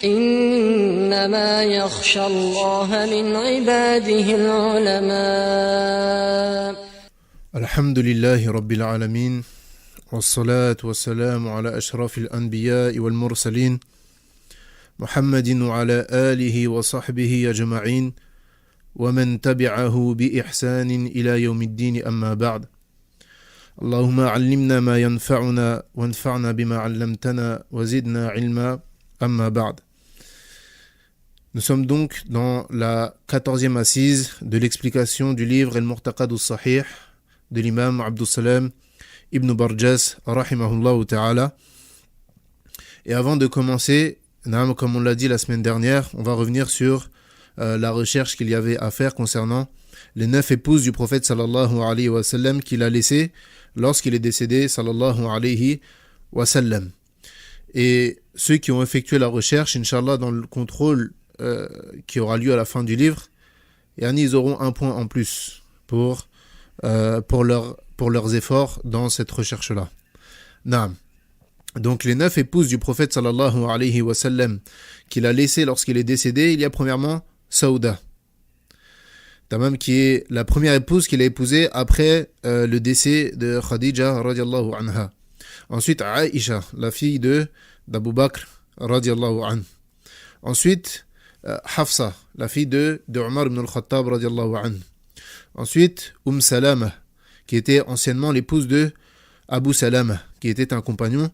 إنما يخشى الله من عباده العلماء. الحمد لله رب العالمين والصلاة والسلام على أشرف الأنبياء والمرسلين محمد وعلى آله وصحبه أجمعين ومن تبعه بإحسان إلى يوم الدين أما بعد. اللهم علمنا ما ينفعنا وانفعنا بما علمتنا وزدنا علما أما بعد. Nous sommes donc dans la 14e assise de l'explication du livre Al-Murtaqad al-Sahih de l'imam Abdus Salam ibn Barjas rahimahullah ta'ala. Et avant de commencer, comme on l'a dit la semaine dernière, on va revenir sur la recherche qu'il y avait à faire concernant les 9 épouses du prophète sallallahu alayhi wa sallam qu'il a laissées lorsqu'il est décédé sallallahu alayhi wa sallam. Et ceux qui ont effectué la recherche, Inch'Allah, dans le contrôle qui aura lieu à la fin du livre, ils auront un point en plus pour leurs efforts dans cette recherche-là. Naam. Donc les 9 épouses du prophète sallallahu alayhi wa sallam qu'il a laissées lorsqu'il est décédé, il y a premièrement Saouda, Tamam, qui est la première épouse qu'il a épousée après le décès de Khadija radiallahu anha. Ensuite Aïcha, la fille d'Abu Bakr radiallahu anha. Ensuite Hafsa, la fille de Omar ibn al-Khattab radiallahu anhu. Ensuite Salama, qui était anciennement l'épouse de Abu Salama, qui était un compagnon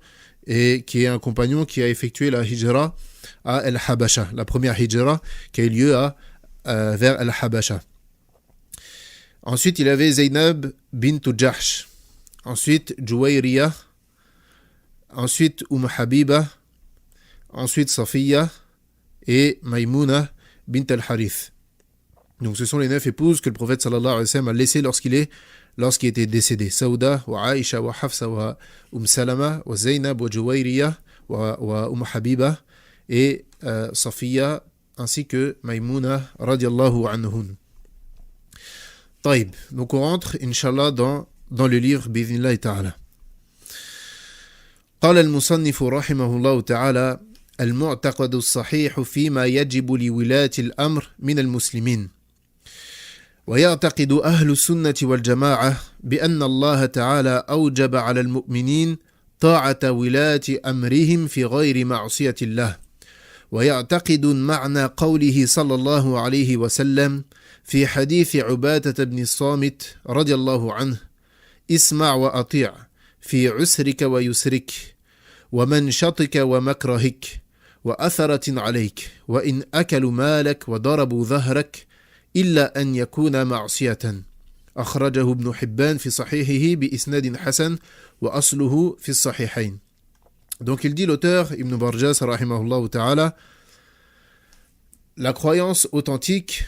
et qui est un compagnon qui a effectué la hijra à Al-Habasha, la première hijra qui a eu lieu vers Al-Habasha. Ensuite il y avait Zaynab bint Jahsh, ensuite Juwayriya, ensuite Habiba, ensuite Safiya et Maïmouna bint al-Harith. Donc ce sont les 9 épouses que le prophète sallallahu alayhi wa sallam a laissées lorsqu'il était décédé. Saouda, wa Aïcha, wa Hafsa, wa Salama, wa Zaynab, wa Juwayriya, wa Habiba et Safiya, ainsi que Maïmouna radiallahu anhun. Taïb. Donc on rentre, Inch'Allah, dans le livre Bidhnillahi ta'ala. قال المصنف رحمه الله تعالى المعتقد الصحيح فيما يجب لولاة الأمر من المسلمين. ويعتقد أهل السنة والجماعة بأن الله تعالى أوجب على المؤمنين طاعة ولاة أمرهم في غير معصية الله. ويعتقد معنى قوله صلى الله عليه وسلم في حديث عبادة بن الصامت رضي الله عنه: اسمع وأطيع في عسرك ويسرك ومنشطك ومكرهك وأثرة عليك وإن أكلوا مالك وضربوا ظهرك إلا أن يكون معصية. أخرجه ابن حبان في صحيحه بإسناد حسن وأصله في الصحيحين. Donc il dit l'auteur Ibn Barjas rahimahullah ta'ala, la croyance authentique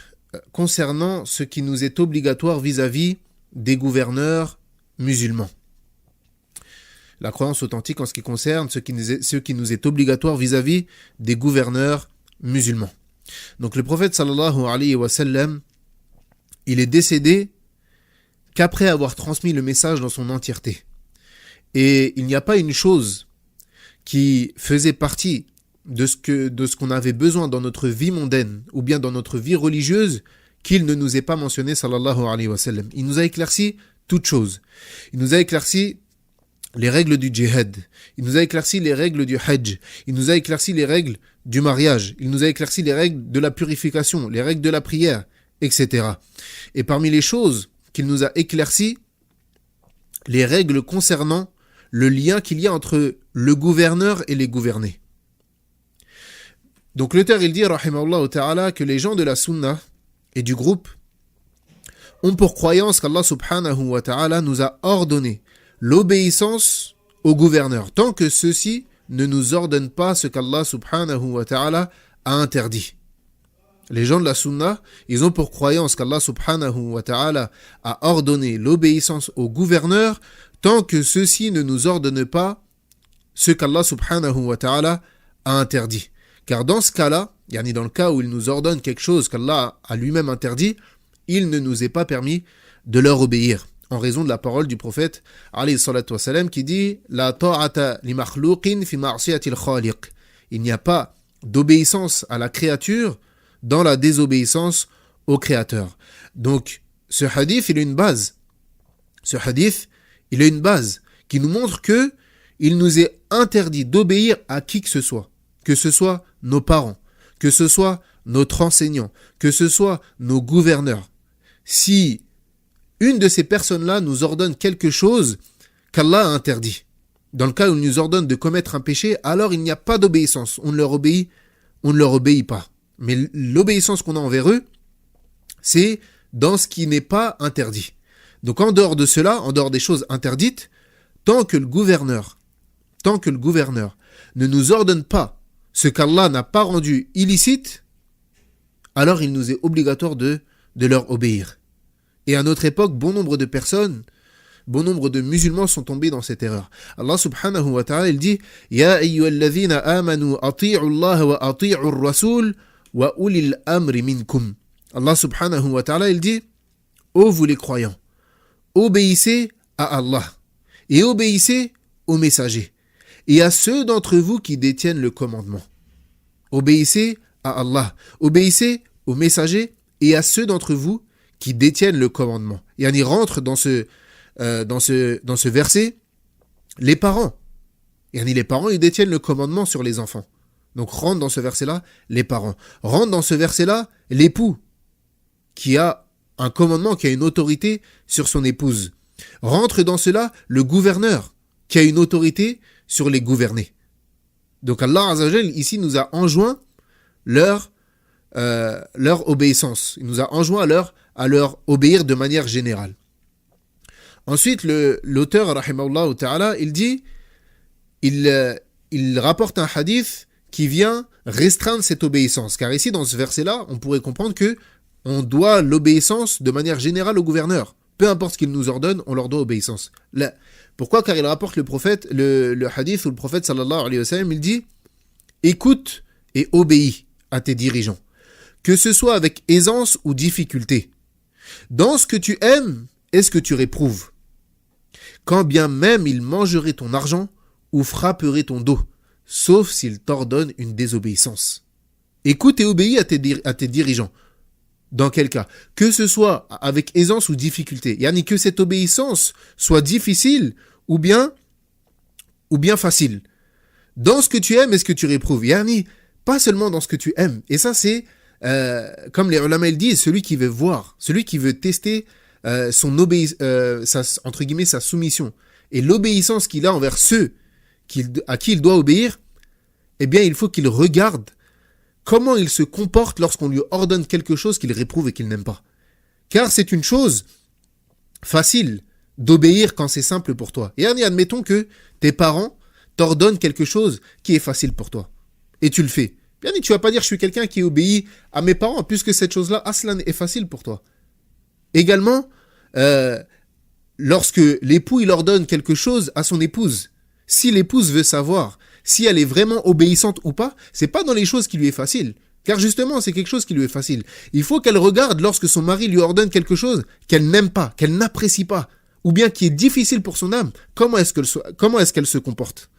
concernant ce qui nous est obligatoire vis-à-vis des gouverneurs musulmans. La croyance authentique en ce qui concerne ce qui nous est obligatoire vis-à-vis des gouverneurs musulmans. Donc le prophète sallallahu alayhi wa sallam, il est décédé qu'après avoir transmis le message dans son entièreté. Et il n'y a pas une chose qui faisait partie de ce qu'on avait besoin dans notre vie mondaine ou bien dans notre vie religieuse qu'il ne nous ait pas mentionné sallallahu alayhi wa sallam. Il nous a éclairci toutes choses. Il nous a éclairci les règles du djihad, il nous a éclairci les règles du hajj, il nous a éclairci les règles du mariage, il nous a éclairci les règles de la purification, les règles de la prière, etc. Et parmi les choses qu'il nous a éclaircies, les règles concernant le lien qu'il y a entre le gouverneur et les gouvernés. Donc l'auteur il dit rahimahullah ta'ala que les gens de la sunna et du groupe ont pour croyance qu'Allah subhanahu wa ta'ala nous a ordonné l'obéissance au gouverneur, tant que ceux-ci ne nous ordonnent pas ce qu'Allah subhanahu wa ta'ala a interdit. Les gens de la sunna, ils ont pour croyance qu'Allah subhanahu wa ta'ala a ordonné l'obéissance au gouverneur, tant que ceux-ci ne nous ordonnent pas ce qu'Allah subhanahu wa ta'ala a interdit. Car dans ce cas-là, dans le cas où il nous ordonne quelque chose qu'Allah a lui-même interdit, il ne nous est pas permis de leur obéir. En raison de la parole du prophète alayhi salatu wassalam qui dit « La ta'ata li makhlouqin fi ma'siyatil khaliq » Il n'y a pas d'obéissance à la créature dans la désobéissance au Créateur. Donc, ce hadith, il a une base. Ce hadith, il a une base qui nous montre que il nous est interdit d'obéir à qui que ce soit nos parents, que ce soit notre enseignant, que ce soit nos gouverneurs. Si une de ces personnes-là nous ordonne quelque chose qu'Allah a interdit, dans le cas où il nous ordonne de commettre un péché, alors il n'y a pas d'obéissance, on ne leur obéit pas. Mais l'obéissance qu'on a envers eux, c'est dans ce qui n'est pas interdit. Donc en dehors de cela, en dehors des choses interdites, tant que le gouverneur ne nous ordonne pas ce qu'Allah n'a pas rendu illicite, alors il nous est obligatoire de leur obéir. Et à notre époque, bon nombre de musulmans sont tombés dans cette erreur. Allah subhanahu wa ta'ala, il dit « Ya ayyuhalladhina amanu ati'u Allah wa ati'u ar-rasul wa ulil amri minkum » Allah subhanahu wa ta'ala, il dit « Ô vous les croyants, obéissez à Allah et obéissez aux messagers et à ceux d'entre vous qui détiennent le commandement. » Obéissez à Allah, obéissez aux messagers et à ceux d'entre vous qui détiennent le commandement. Et on y rentre dans ce verset les parents. Et les parents, ils détiennent le commandement sur les enfants. Donc rentre dans ce verset-là les parents. Rentre dans ce verset-là l'époux qui a un commandement, qui a une autorité sur son épouse. Rentre dans cela le gouverneur qui a une autorité sur les gouvernés. Donc Allah Azza wa Jal ici nous a enjoint leur obéissance. Il nous a enjoint à leur obéir de manière générale. Ensuite, l'auteur, rahimahullah ta'ala, il dit, il rapporte un hadith qui vient restreindre cette obéissance. Car ici, dans ce verset-là, on pourrait comprendre que on doit l'obéissance de manière générale au gouverneur. Peu importe ce qu'il nous ordonne, on leur doit obéissance. Là. Pourquoi ? Car il rapporte le hadith où le prophète sallallahu alayhi wa sallam, il dit « Écoute et obéis à tes dirigeants, que ce soit avec aisance ou difficulté. Dans ce que tu aimes et ce que tu réprouves. Quand bien même ils mangeraient ton argent ou frapperaient ton dos, sauf s'ils t'ordonnent une désobéissance. Écoute et obéis à tes dirigeants. Dans quel cas ? Que ce soit avec aisance ou difficulté. Yani que cette obéissance soit difficile ou bien facile. Dans ce que tu aimes et ce que tu réprouves. Yani pas seulement dans ce que tu aimes. Et ça c'est, comme les ulama le disent, celui qui veut voir, celui qui veut tester sa soumission. Et l'obéissance qu'il a envers ceux à qui il doit obéir, eh bien il faut qu'il regarde comment il se comporte lorsqu'on lui ordonne quelque chose qu'il réprouve et qu'il n'aime pas. Car c'est une chose facile d'obéir quand c'est simple pour toi. Et admettons que tes parents t'ordonnent quelque chose qui est facile pour toi. Et tu le fais. Bien dit, tu vas pas dire je suis quelqu'un qui obéit à mes parents puisque cette chose-là, aslan, est facile pour toi. Également, lorsque l'époux il ordonne quelque chose à son épouse, si l'épouse veut savoir si elle est vraiment obéissante ou pas, c'est pas dans les choses qui lui est facile. Car justement, c'est quelque chose qui lui est facile. Il faut qu'elle regarde lorsque son mari lui ordonne quelque chose qu'elle n'aime pas, qu'elle n'apprécie pas, ou bien qui est difficile pour son âme, comment est-ce qu'elle se comporte.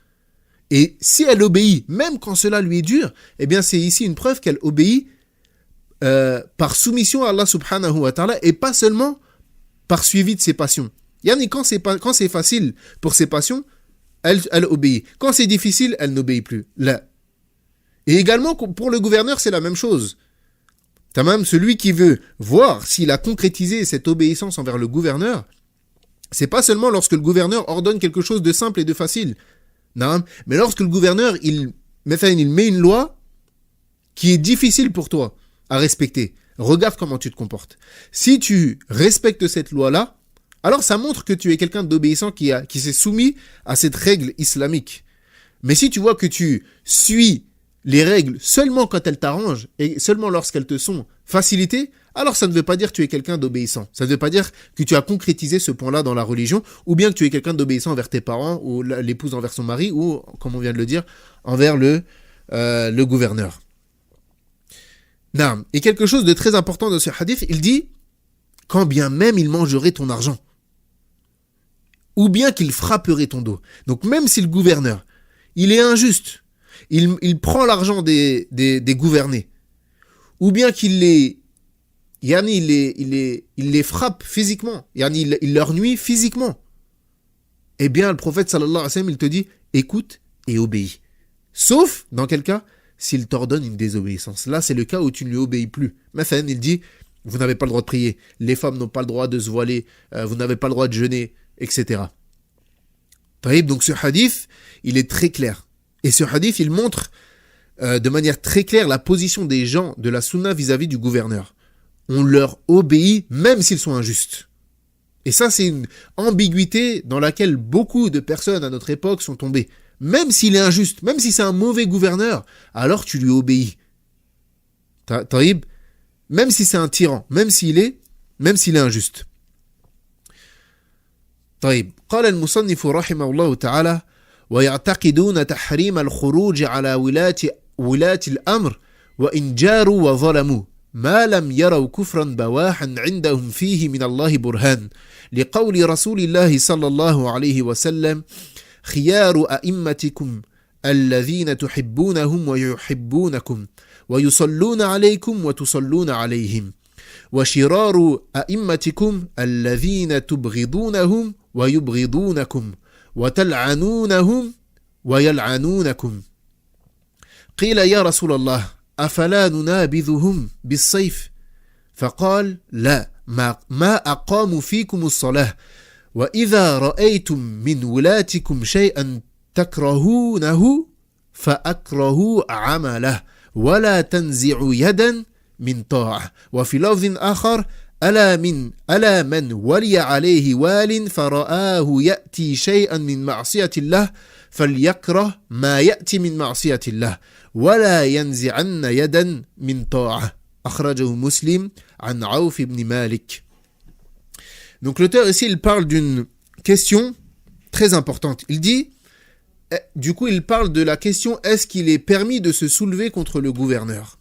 Et si elle obéit, même quand cela lui est dur, eh bien c'est ici une preuve qu'elle obéit par soumission à Allah subhanahu wa ta'ala et pas seulement par suivi de ses passions. Yani quand c'est facile pour ses passions, elle obéit. Quand c'est difficile, elle n'obéit plus. Là. Et également, pour le gouverneur, c'est la même chose. Tamam, celui qui veut voir s'il a concrétisé cette obéissance envers le gouverneur, c'est pas seulement lorsque le gouverneur ordonne quelque chose de simple et de facile. Non, mais lorsque le gouverneur, il met une loi qui est difficile pour toi à respecter. Regarde comment tu te comportes. Si tu respectes cette loi-là, alors ça montre que tu es quelqu'un d'obéissant qui s'est soumis à cette règle islamique. Mais si tu vois que tu suis les règles seulement quand elles t'arrangent et seulement lorsqu'elles te sont facilitées, alors ça ne veut pas dire que tu es quelqu'un d'obéissant. Ça ne veut pas dire que tu as concrétisé ce point-là dans la religion, ou bien que tu es quelqu'un d'obéissant envers tes parents, ou l'épouse envers son mari, ou, comme on vient de le dire, envers le gouverneur. Et quelque chose de très important dans ce hadith, il dit « Quand bien même il mangerait ton argent » ou bien qu'il frapperait ton dos. Donc même si le gouverneur, il est injuste, il prend l'argent des gouvernés, ou bien qu'il les, yani, il les frappe physiquement, yani, il leur nuit physiquement, eh bien le prophète sallallahu alayhi wa sallam, il te dit écoute et obéis. Sauf, dans quel cas? S'il t'ordonne une désobéissance. Là, c'est le cas où tu ne lui obéis plus. Mathalan, il dit vous n'avez pas le droit de prier, les femmes n'ont pas le droit de se voiler, vous n'avez pas le droit de jeûner, etc. Donc ce hadith, il est très clair. Et ce hadith, il montre de manière très claire la position des gens de la sunna vis-à-vis du gouverneur. On leur obéit même s'ils sont injustes. Et ça, c'est une ambiguïté dans laquelle beaucoup de personnes à notre époque sont tombées. Même s'il est injuste, même si c'est un mauvais gouverneur, alors tu lui obéis. Taïb, même si c'est un tyran, même s'il est injuste. طيب قال المصنف رحمه الله تعالى ويعتقدون تحريم الخروج على ولاة الأمر وإن جاروا وظلموا ما لم يروا كفرا بواحا عندهم فيه من الله برهان لقول رسول الله صلى الله عليه وسلم خيار أئمتكم الذين تحبونهم ويحبونكم ويصلون عليكم وتصلون عليهم وشرار أئمتكم الذين تبغضونهم ويبغضونكم وتلعنونهم ويلعنونكم قيل يا رسول الله أفلا ننابذهم بالسيف فقال لا ما أقاموا فيكم الصلاة وإذا رأيتم من ولاتكم شيئا تكرهونه فأكرهوا عمله ولا تنزعوا يدا من طاعة وفي لفظ آخر ألا من ولي عليه وال فرآه يأتي شيئا من معصية الله فليكره ما يأتي من معصية الله ولا ينزعن يدا من طاعة أخرجه مسلم عن عوف بن مالك. Donc l'auteur ici, il parle d'une question très importante. Il dit, du coup, il parle de la question, est-ce qu'il est permis de se soulever contre le gouverneur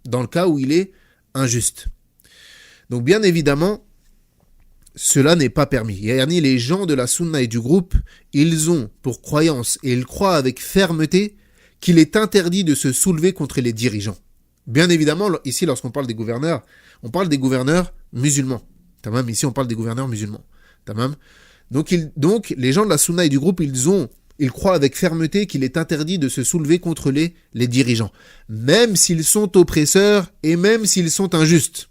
dans le cas où il est injuste? Donc bien évidemment, cela n'est pas permis. Yani les gens de la sunna et du groupe, ils ont pour croyance, et ils croient avec fermeté, qu'il est interdit de se soulever contre les dirigeants. Bien évidemment, ici, lorsqu'on parle des gouverneurs, on parle des gouverneurs musulmans. Tamam, ici, on parle des gouverneurs musulmans. Tamam. Donc, les gens de la sunna et du groupe, ils croient avec fermeté qu'il est interdit de se soulever contre les dirigeants, même s'ils sont oppresseurs et même s'ils sont injustes.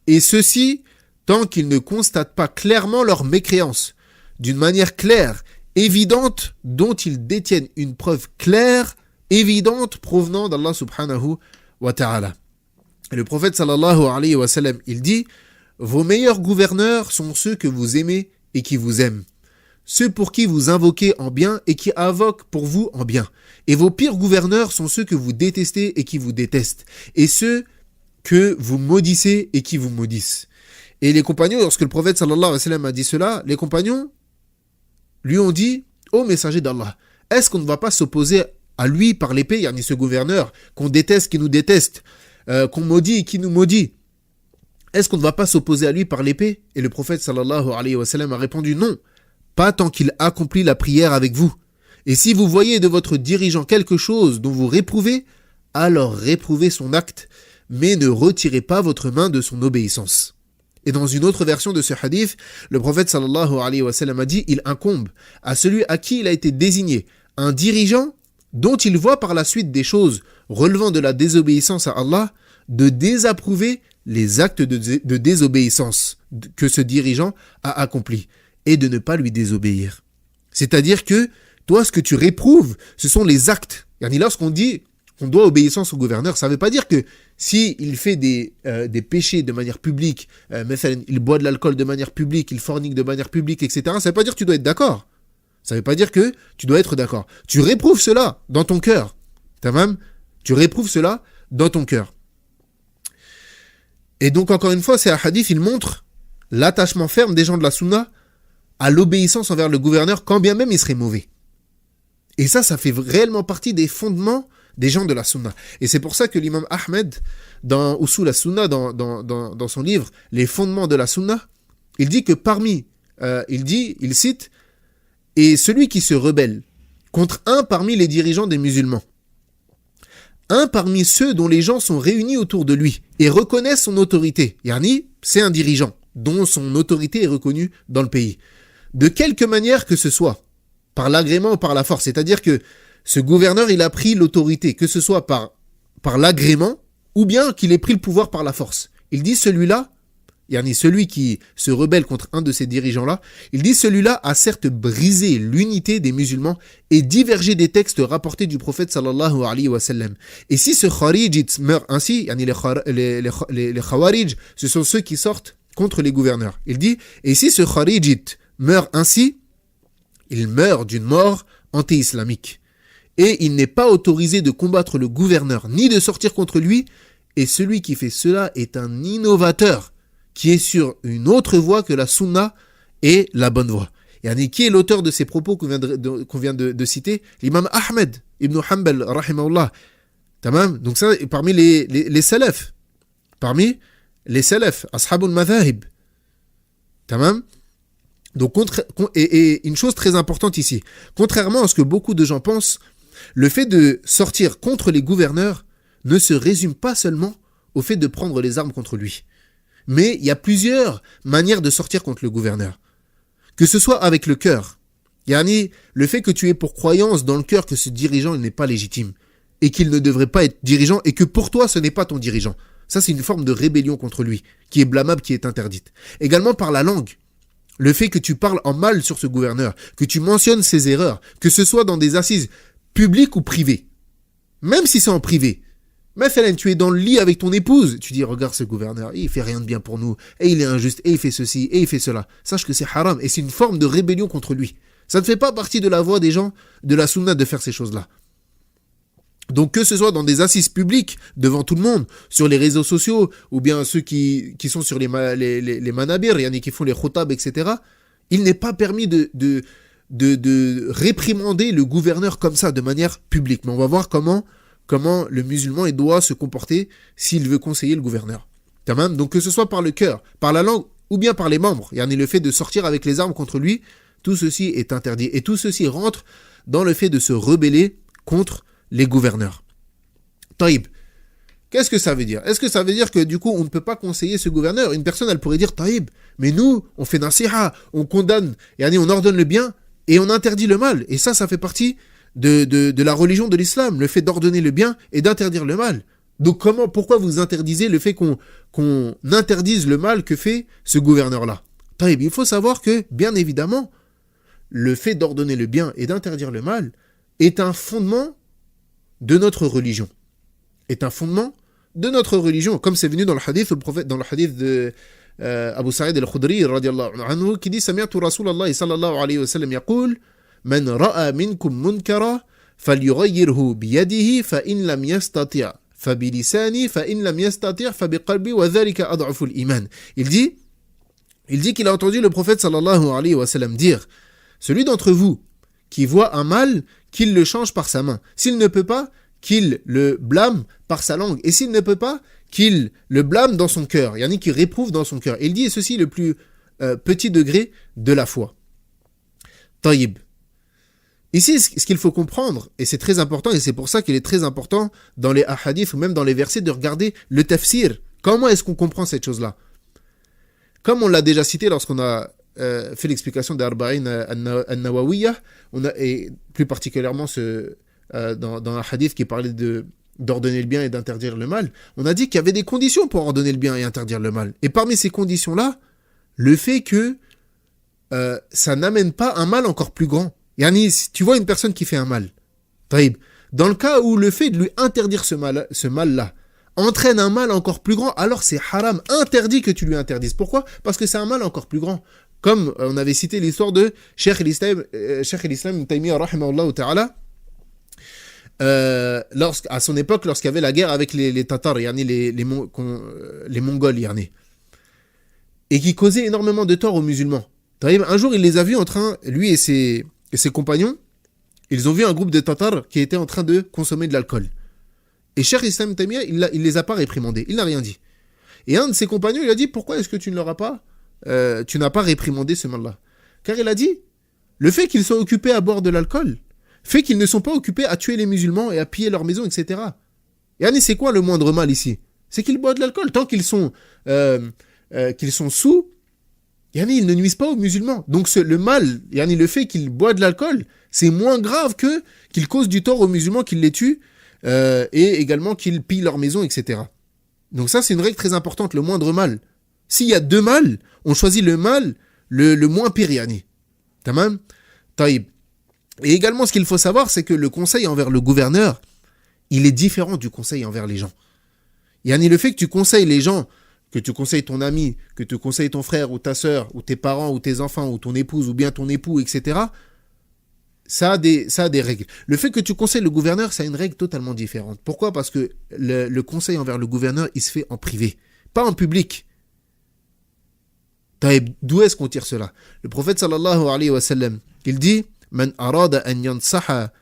Et ceci, tant qu'ils ne constatent pas clairement leur mécréance, d'une manière claire, évidente, dont ils détiennent une preuve claire, évidente, provenant d'Allah subhanahu wa ta'ala. Et le prophète sallallahu alayhi wa sallam, il dit, vos meilleurs gouverneurs sont ceux que vous aimez et qui vous aiment. Ceux pour qui vous invoquez en bien et qui invoquent pour vous en bien. Et vos pires gouverneurs sont ceux que vous détestez et qui vous détestent. Et ceux que vous maudissez et qui vous maudissent. Et les compagnons, lorsque le prophète sallallahu alayhi wa sallam a dit cela, les compagnons lui ont dit, ô messager d'Allah, est-ce qu'on ne va pas s'opposer à lui par l'épée, yani ce gouverneur qu'on déteste, qui nous déteste, qu'on maudit et qui nous maudit? Est-ce qu'on ne va pas s'opposer à lui par l'épée? Et le prophète sallallahu alayhi wa sallam a répondu non, pas tant qu'il accomplit la prière avec vous. Et si vous voyez de votre dirigeant quelque chose dont vous réprouvez, alors réprouvez son acte, mais ne retirez pas votre main de son obéissance. Et dans une autre version de ce hadith, le prophète sallallahu alayhi wa sallam a dit, il incombe à celui à qui il a été désigné un dirigeant dont il voit par la suite des choses relevant de la désobéissance à Allah, de désapprouver les actes de désobéissance que ce dirigeant a accomplis et de ne pas lui désobéir. C'est-à-dire que toi, ce que tu réprouves, ce sont les actes. Et lorsqu'on dit qu'on doit obéissance au gouverneur, ça ne veut pas dire que s'il fait des péchés de manière publique, il boit de l'alcool de manière publique, il fornique de manière publique, etc., ça ne veut pas dire que tu dois être d'accord. Ça ne veut pas dire que tu dois être d'accord. Tu réprouves cela dans ton cœur. Tamam, tu réprouves cela dans ton cœur. Et donc, encore une fois, c'est un hadith, il montre l'attachement ferme des gens de la sunna à l'obéissance envers le gouverneur, quand bien même il serait mauvais. Et ça fait réellement partie des fondements des gens de la sunna. Et c'est pour ça que l'imam Ahmed, dans Usul al-Sunna, dans son livre « Les fondements de la sunna », il dit que il cite « Et celui qui se rebelle contre un parmi les dirigeants des musulmans, un parmi ceux dont les gens sont réunis autour de lui et reconnaissent son autorité. Yani, c'est un dirigeant dont son autorité est reconnue dans le pays. De quelque manière que ce soit, par l'agrément ou par la force. C'est-à-dire que ce gouverneur, il a pris l'autorité, que ce soit par l'agrément ou bien qu'il ait pris le pouvoir par la force. Il dit celui-là, yani celui qui se rebelle contre un de ces dirigeants-là, il dit celui-là a certes brisé l'unité des musulmans et divergé des textes rapportés du prophète sallallahu alayhi wa sallam. Et si ce kharijit meurt ainsi, yani les khawarij, ce sont ceux qui sortent contre les gouverneurs. Il dit, et si ce kharijit meurt ainsi, il meurt d'une mort anti-islamique. Et il n'est pas autorisé de combattre le gouverneur, ni de sortir contre lui, et celui qui fait cela est un innovateur, qui est sur une autre voie que la sunna et la bonne voie. Yani, qui est l'auteur de ces propos qu'on vient de citer? L'imam Ahmed ibn Hanbal, rahimahullah. Tamam. Donc ça, parmi les salafs. Parmi les salafs, ashabul madhahib. Tamam. Donc, et une chose très importante ici, contrairement à ce que beaucoup de gens pensent, le fait de sortir contre les gouverneurs ne se résume pas seulement au fait de prendre les armes contre lui. Mais il y a plusieurs manières de sortir contre le gouverneur. Que ce soit avec le cœur, yani le fait que tu aies pour croyance dans le cœur que ce dirigeant il n'est pas légitime et qu'il ne devrait pas être dirigeant et que pour toi ce n'est pas ton dirigeant. Ça c'est une forme de rébellion contre lui, qui est blâmable, qui est interdite. Également par la langue. Le fait que tu parles en mal sur ce gouverneur, que tu mentionnes ses erreurs, que ce soit dans des assises publiques ou privées. Même si c'est en privé. Mais tu es dans le lit avec ton épouse, tu dis regarde ce gouverneur, il fait rien de bien pour nous, et il est injuste, et il fait ceci, et il fait cela. Sache que c'est haram, et c'est une forme de rébellion contre lui. Ça ne fait pas partie de la voie des gens, de la sunna de faire ces choses-là. Donc que ce soit dans des assises publiques, devant tout le monde, sur les réseaux sociaux, ou bien ceux qui sont sur les manabir, il y en a qui font les khutab, etc., il n'est pas permis de réprimander le gouverneur comme ça, de manière publique. Mais on va voir comment le musulman il doit se comporter s'il veut conseiller le gouverneur. Tamam. Donc que ce soit par le cœur, par la langue, ou bien par les membres, il y en a le fait de sortir avec les armes contre lui, tout ceci est interdit. Et tout ceci rentre dans le fait de se rebeller contre les gouverneurs. Taïb. Qu'est-ce que ça veut dire? Est-ce que ça veut dire que du coup on ne peut pas conseiller ce gouverneur? Une personne elle pourrait dire Taïb, mais nous on fait nasiha, on condamne, on ordonne le bien et on interdit le mal. Et ça fait partie de la religion de l'islam, le fait d'ordonner le bien et d'interdire le mal. Donc pourquoi vous interdisez le fait qu'on interdise le mal que fait ce gouverneur-là? Taïb, il faut savoir que, bien évidemment, le fait d'ordonner le bien et d'interdire le mal est un fondement de notre religion. Est un fondement de notre religion, comme c'est venu dans le hadith, le prophète, dans le hadith de Abu Sa'id al-Khudri, radiyallahu anhu, qui dit Sami'tu Rasulallah sallallahu alayhi wa sallam yaqul Man ra'a minkum munkara falyughayyirhu biyadihi fa in lam yastati' fa bilisani fa in lam yastati' fa biqalbi wa dhalika ad'afu al-iman. Il dit qu'il a entendu le prophète sallallahu alayhi wa sallam dire celui d'entre vous qui voit un mal, qu'il le change par sa main. S'il ne peut pas, qu'il le blâme par sa langue. Et s'il ne peut pas, qu'il le blâme dans son cœur. Yani qu'il réprouve dans son cœur. Et il dit, et ceci est le plus petit degré de la foi. Taïb. Ici, ce qu'il faut comprendre, et c'est très important, et c'est pour ça qu'il est très important dans les ahadiths ou même dans les versets de regarder le tafsir. Comment est-ce qu'on comprend cette chose-là? Comme on l'a déjà cité lorsqu'on a fait l'explication d'Arba'in al-Nawawiyah, et plus particulièrement dans un hadith qui parlait d'ordonner le bien et d'interdire le mal, on a dit qu'il y avait des conditions pour ordonner le bien et interdire le mal. Et parmi ces conditions-là, le fait que ça n'amène pas un mal encore plus grand. Yani, tu vois une personne qui fait un mal, taïb, dans le cas où le fait de lui interdire ce mal-là entraîne un mal encore plus grand, alors c'est haram, interdit que tu lui interdises. Pourquoi? Parce que c'est un mal encore plus grand. Comme on avait cité l'histoire de Cheikh el-Islam Ibn Taymiyyah rahimahullah ta'ala, à son époque, lorsqu'il y avait la guerre avec les Tatars, yani les Mongols, yani, et qui causaient énormément de tort aux musulmans. Un jour, il les a vus en train, lui et ses compagnons, ils ont vu un groupe de Tatars qui était en train de consommer de l'alcool. Et Cheikh el-Islam Ibn Taymiyyah, il les a pas réprimandés, il n'a rien dit. Et un de ses compagnons, il a dit, pourquoi est-ce que tu n'as pas réprimandé ce mal-là? Car il a dit, le fait qu'ils soient occupés à boire de l'alcool fait qu'ils ne sont pas occupés à tuer les musulmans et à piller leurs maisons, etc. Yani, c'est quoi le moindre mal ici? C'est qu'ils boivent de l'alcool. Tant qu'ils sont sous, yani, ils ne nuisent pas aux musulmans. Donc le mal, yani, le fait qu'ils boivent de l'alcool, c'est moins grave que qu'ils causent du tort aux musulmans, qu'ils les tuent, et également qu'ils pillent leur maison, etc. Donc ça, c'est une règle très importante, le moindre mal. S'il y a deux mal, on choisit le mal le moins pire, yani. Tamam? Taïb. Et également, ce qu'il faut savoir, c'est que le conseil envers le gouverneur, il est différent du conseil envers les gens. Yani, le fait que tu conseilles les gens, que tu conseilles ton ami, que tu conseilles ton frère ou ta sœur, ou tes parents, ou tes enfants, ou ton épouse, ou bien ton époux, etc., ça a des règles. Le fait que tu conseilles le gouverneur, ça a une règle totalement différente. Pourquoi? Parce que le conseil envers le gouverneur, il se fait en privé, pas en public. D'où est-ce qu'on tire cela? Le prophète sallallahu alayhi wa sallam, il dit « Man arada an yansaha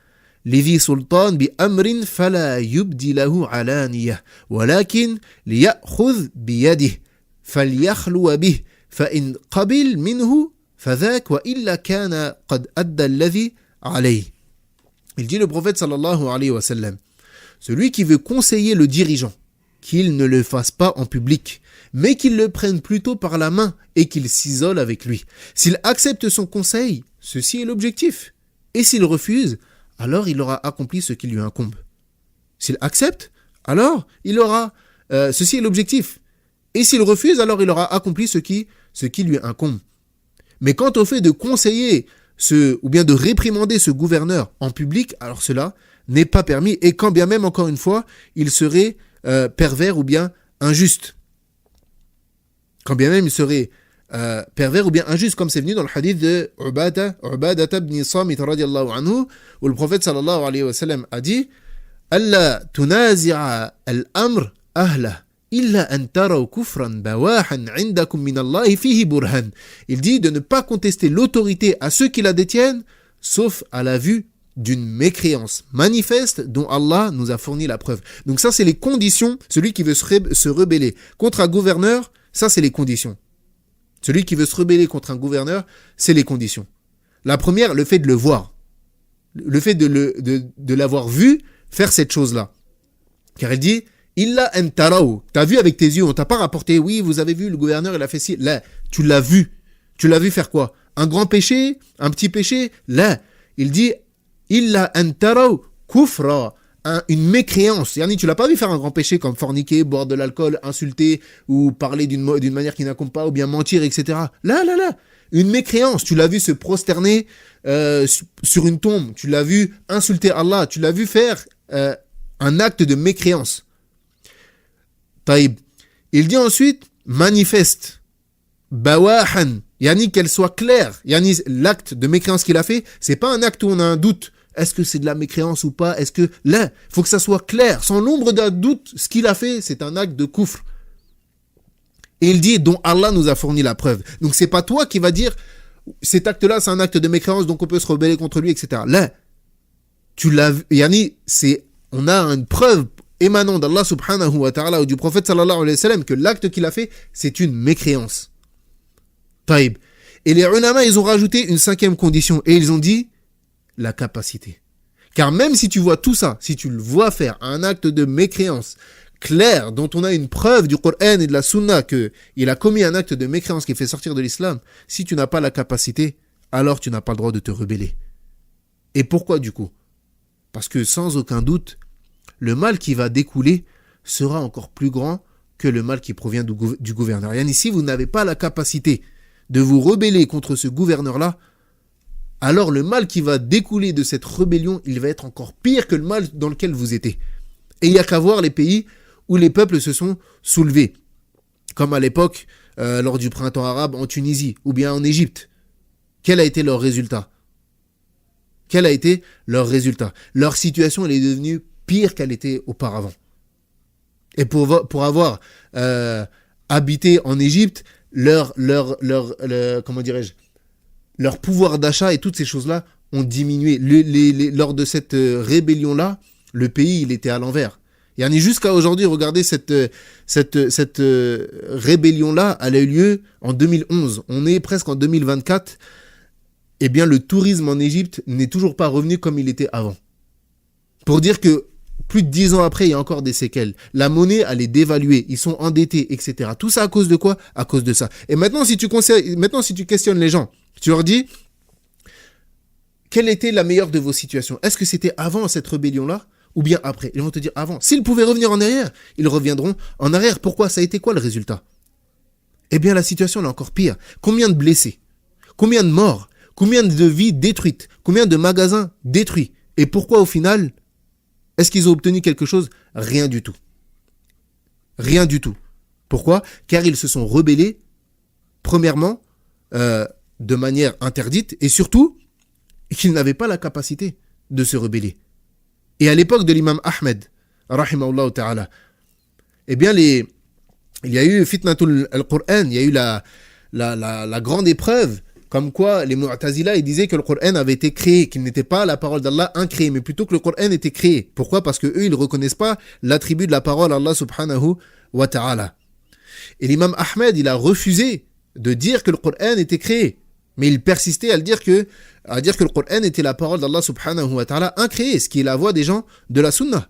lidhi sultan bi amrin fala yubdi lahu alaniyah, walakin liyakhudh biyadih, falyakhluwa bih, fa in qabil minhu, fadhak wa illa kana qad adda alladhi alayh. » Il dit le prophète sallallahu alayhi wa sallam, celui qui veut conseiller le dirigeant, qu'il ne le fasse pas en public, mais qu'il le prenne plutôt par la main et qu'il s'isole avec lui. S'il accepte son conseil, ceci est l'objectif. Et s'il refuse, alors il aura accompli ce qui lui incombe. S'il accepte, alors il aura... ceci est l'objectif. Et s'il refuse, alors il aura accompli ce qui lui incombe. Mais quant au fait de conseiller ou bien de réprimander ce gouverneur en public, alors cela n'est pas permis. Et quand bien même, encore une fois, il serait pervers ou bien injuste. Quand bien même il serait pervers ou bien injuste, comme c'est venu dans le hadith de Ubadah ibn Samit radiyallahu anhu, où le prophète sallallahu alayhi wa sallam a dit « Alla tunazi'a al-amr ahla illa an taraw kufran bawahan 'indakum min Allahi fihi burhan » Il dit de ne pas contester l'autorité à ceux qui la détiennent, sauf à la vue d'une mécréance manifeste dont Allah nous a fourni la preuve. Donc ça, c'est les conditions. Celui qui veut se rebeller contre un gouverneur, ça, c'est les conditions. Celui qui veut se rebeller contre un gouverneur, c'est les conditions. La première, le fait de le voir. Le fait de l'avoir vu faire cette chose-là. Car il dit, Illa en taraou. T'as vu avec tes yeux, on t'a pas rapporté, oui, vous avez vu, le gouverneur, il a fait ci. Là, tu l'as vu. Tu l'as vu faire quoi? Un grand péché? Un petit péché? Là, il dit, Illa en taraou kufra. Une mécréance. Yani, tu l'as pas vu faire un grand péché comme forniquer, boire de l'alcool, insulter ou parler d'une manière qui n'incombe pas ou bien mentir, etc. Là. Une mécréance. Tu l'as vu se prosterner sur une tombe. Tu l'as vu insulter Allah. Tu l'as vu faire un acte de mécréance. Taïb. Il dit ensuite manifeste. Bawahan. Yani qu'elle soit claire. Yani l'acte de mécréance qu'il a fait, c'est pas un acte où on a un doute. Est-ce que c'est de la mécréance ou pas? Est-ce que là, il faut que ça soit clair, sans l'ombre d'un doute, ce qu'il a fait, c'est un acte de kufr. Et il dit, dont Allah nous a fourni la preuve. Donc c'est pas toi qui va dire, cet acte-là, c'est un acte de mécréance, donc on peut se rebeller contre lui, etc. Là, tu l'as vu, yani, on a une preuve émanant d'Allah subhanahu wa ta'ala ou du prophète sallallahu alayhi wa sallam que l'acte qu'il a fait, c'est une mécréance. Taïb. Et les ulama, ils ont rajouté une cinquième condition, et ils ont dit, la capacité. Car même si tu vois tout ça, si tu le vois faire un acte de mécréance clair, dont on a une preuve du Coran et de la Sunna qu'il a commis un acte de mécréance qui fait sortir de l'islam, si tu n'as pas la capacité, alors tu n'as pas le droit de te rebeller. Et pourquoi du coup? Parce que sans aucun doute, le mal qui va découler sera encore plus grand que le mal qui provient du gouverneur. Yani, si vous n'avez pas la capacité de vous rebeller contre ce gouverneur-là, alors le mal qui va découler de cette rébellion, il va être encore pire que le mal dans lequel vous étiez. Et il n'y a qu'à voir les pays où les peuples se sont soulevés, comme à l'époque, lors du printemps arabe en Tunisie, ou bien en Égypte. Quel a été leur résultat? Leur situation, elle est devenue pire qu'elle était auparavant. Et pour avoir habité en Égypte, comment dirais-je, leur pouvoir d'achat et toutes ces choses-là ont diminué. Lors de cette rébellion-là, le pays, il était à l'envers. Et jusqu'à aujourd'hui, regardez cette rébellion-là, elle a eu lieu en 2011. On est presque en 2024. Eh bien, le tourisme en Égypte n'est toujours pas revenu comme il était avant. Pour dire que plus de 10 ans après, il y a encore des séquelles. La monnaie, elle est dévaluée. Ils sont endettés, etc. Tout ça à cause de quoi? À cause de ça. Et maintenant, si tu questionnes les gens, tu leur dis, quelle était la meilleure de vos situations? Est-ce que c'était avant cette rébellion-là ou bien après? Ils vont te dire avant. S'ils pouvaient revenir en arrière, ils reviendront en arrière. Pourquoi? Ça a été quoi le résultat? Eh bien, la situation est encore pire. Combien de blessés? Combien de morts? Combien de vies détruites? Combien de magasins détruits? Et pourquoi au final, est-ce qu'ils ont obtenu quelque chose? Rien du tout. Rien du tout. Pourquoi? Car ils se sont rebellés, premièrement, de manière interdite, et surtout, qu'ils n'avaient pas la capacité de se rebeller. Et à l'époque de l'imam Ahmed, rahimahullah ta'ala, eh bien, il y a eu fitnatul al-Qur'an, il y a eu la grande épreuve, comme quoi les Mu'tazila, ils disaient que le Qur'an avait été créé, qu'il n'était pas la parole d'Allah incréée, mais plutôt que le Qur'an était créé. Pourquoi? Parce que eux, ils ne reconnaissent pas l'attribut de la parole d'Allah subhanahu wa ta'ala. Et l'imam Ahmed, il a refusé de dire que le Qur'an était créé. Mais il persistait à dire que le Qur'an était la parole d'Allah subhanahu wa ta'ala incréée, ce qui est la voix des gens de la sunna.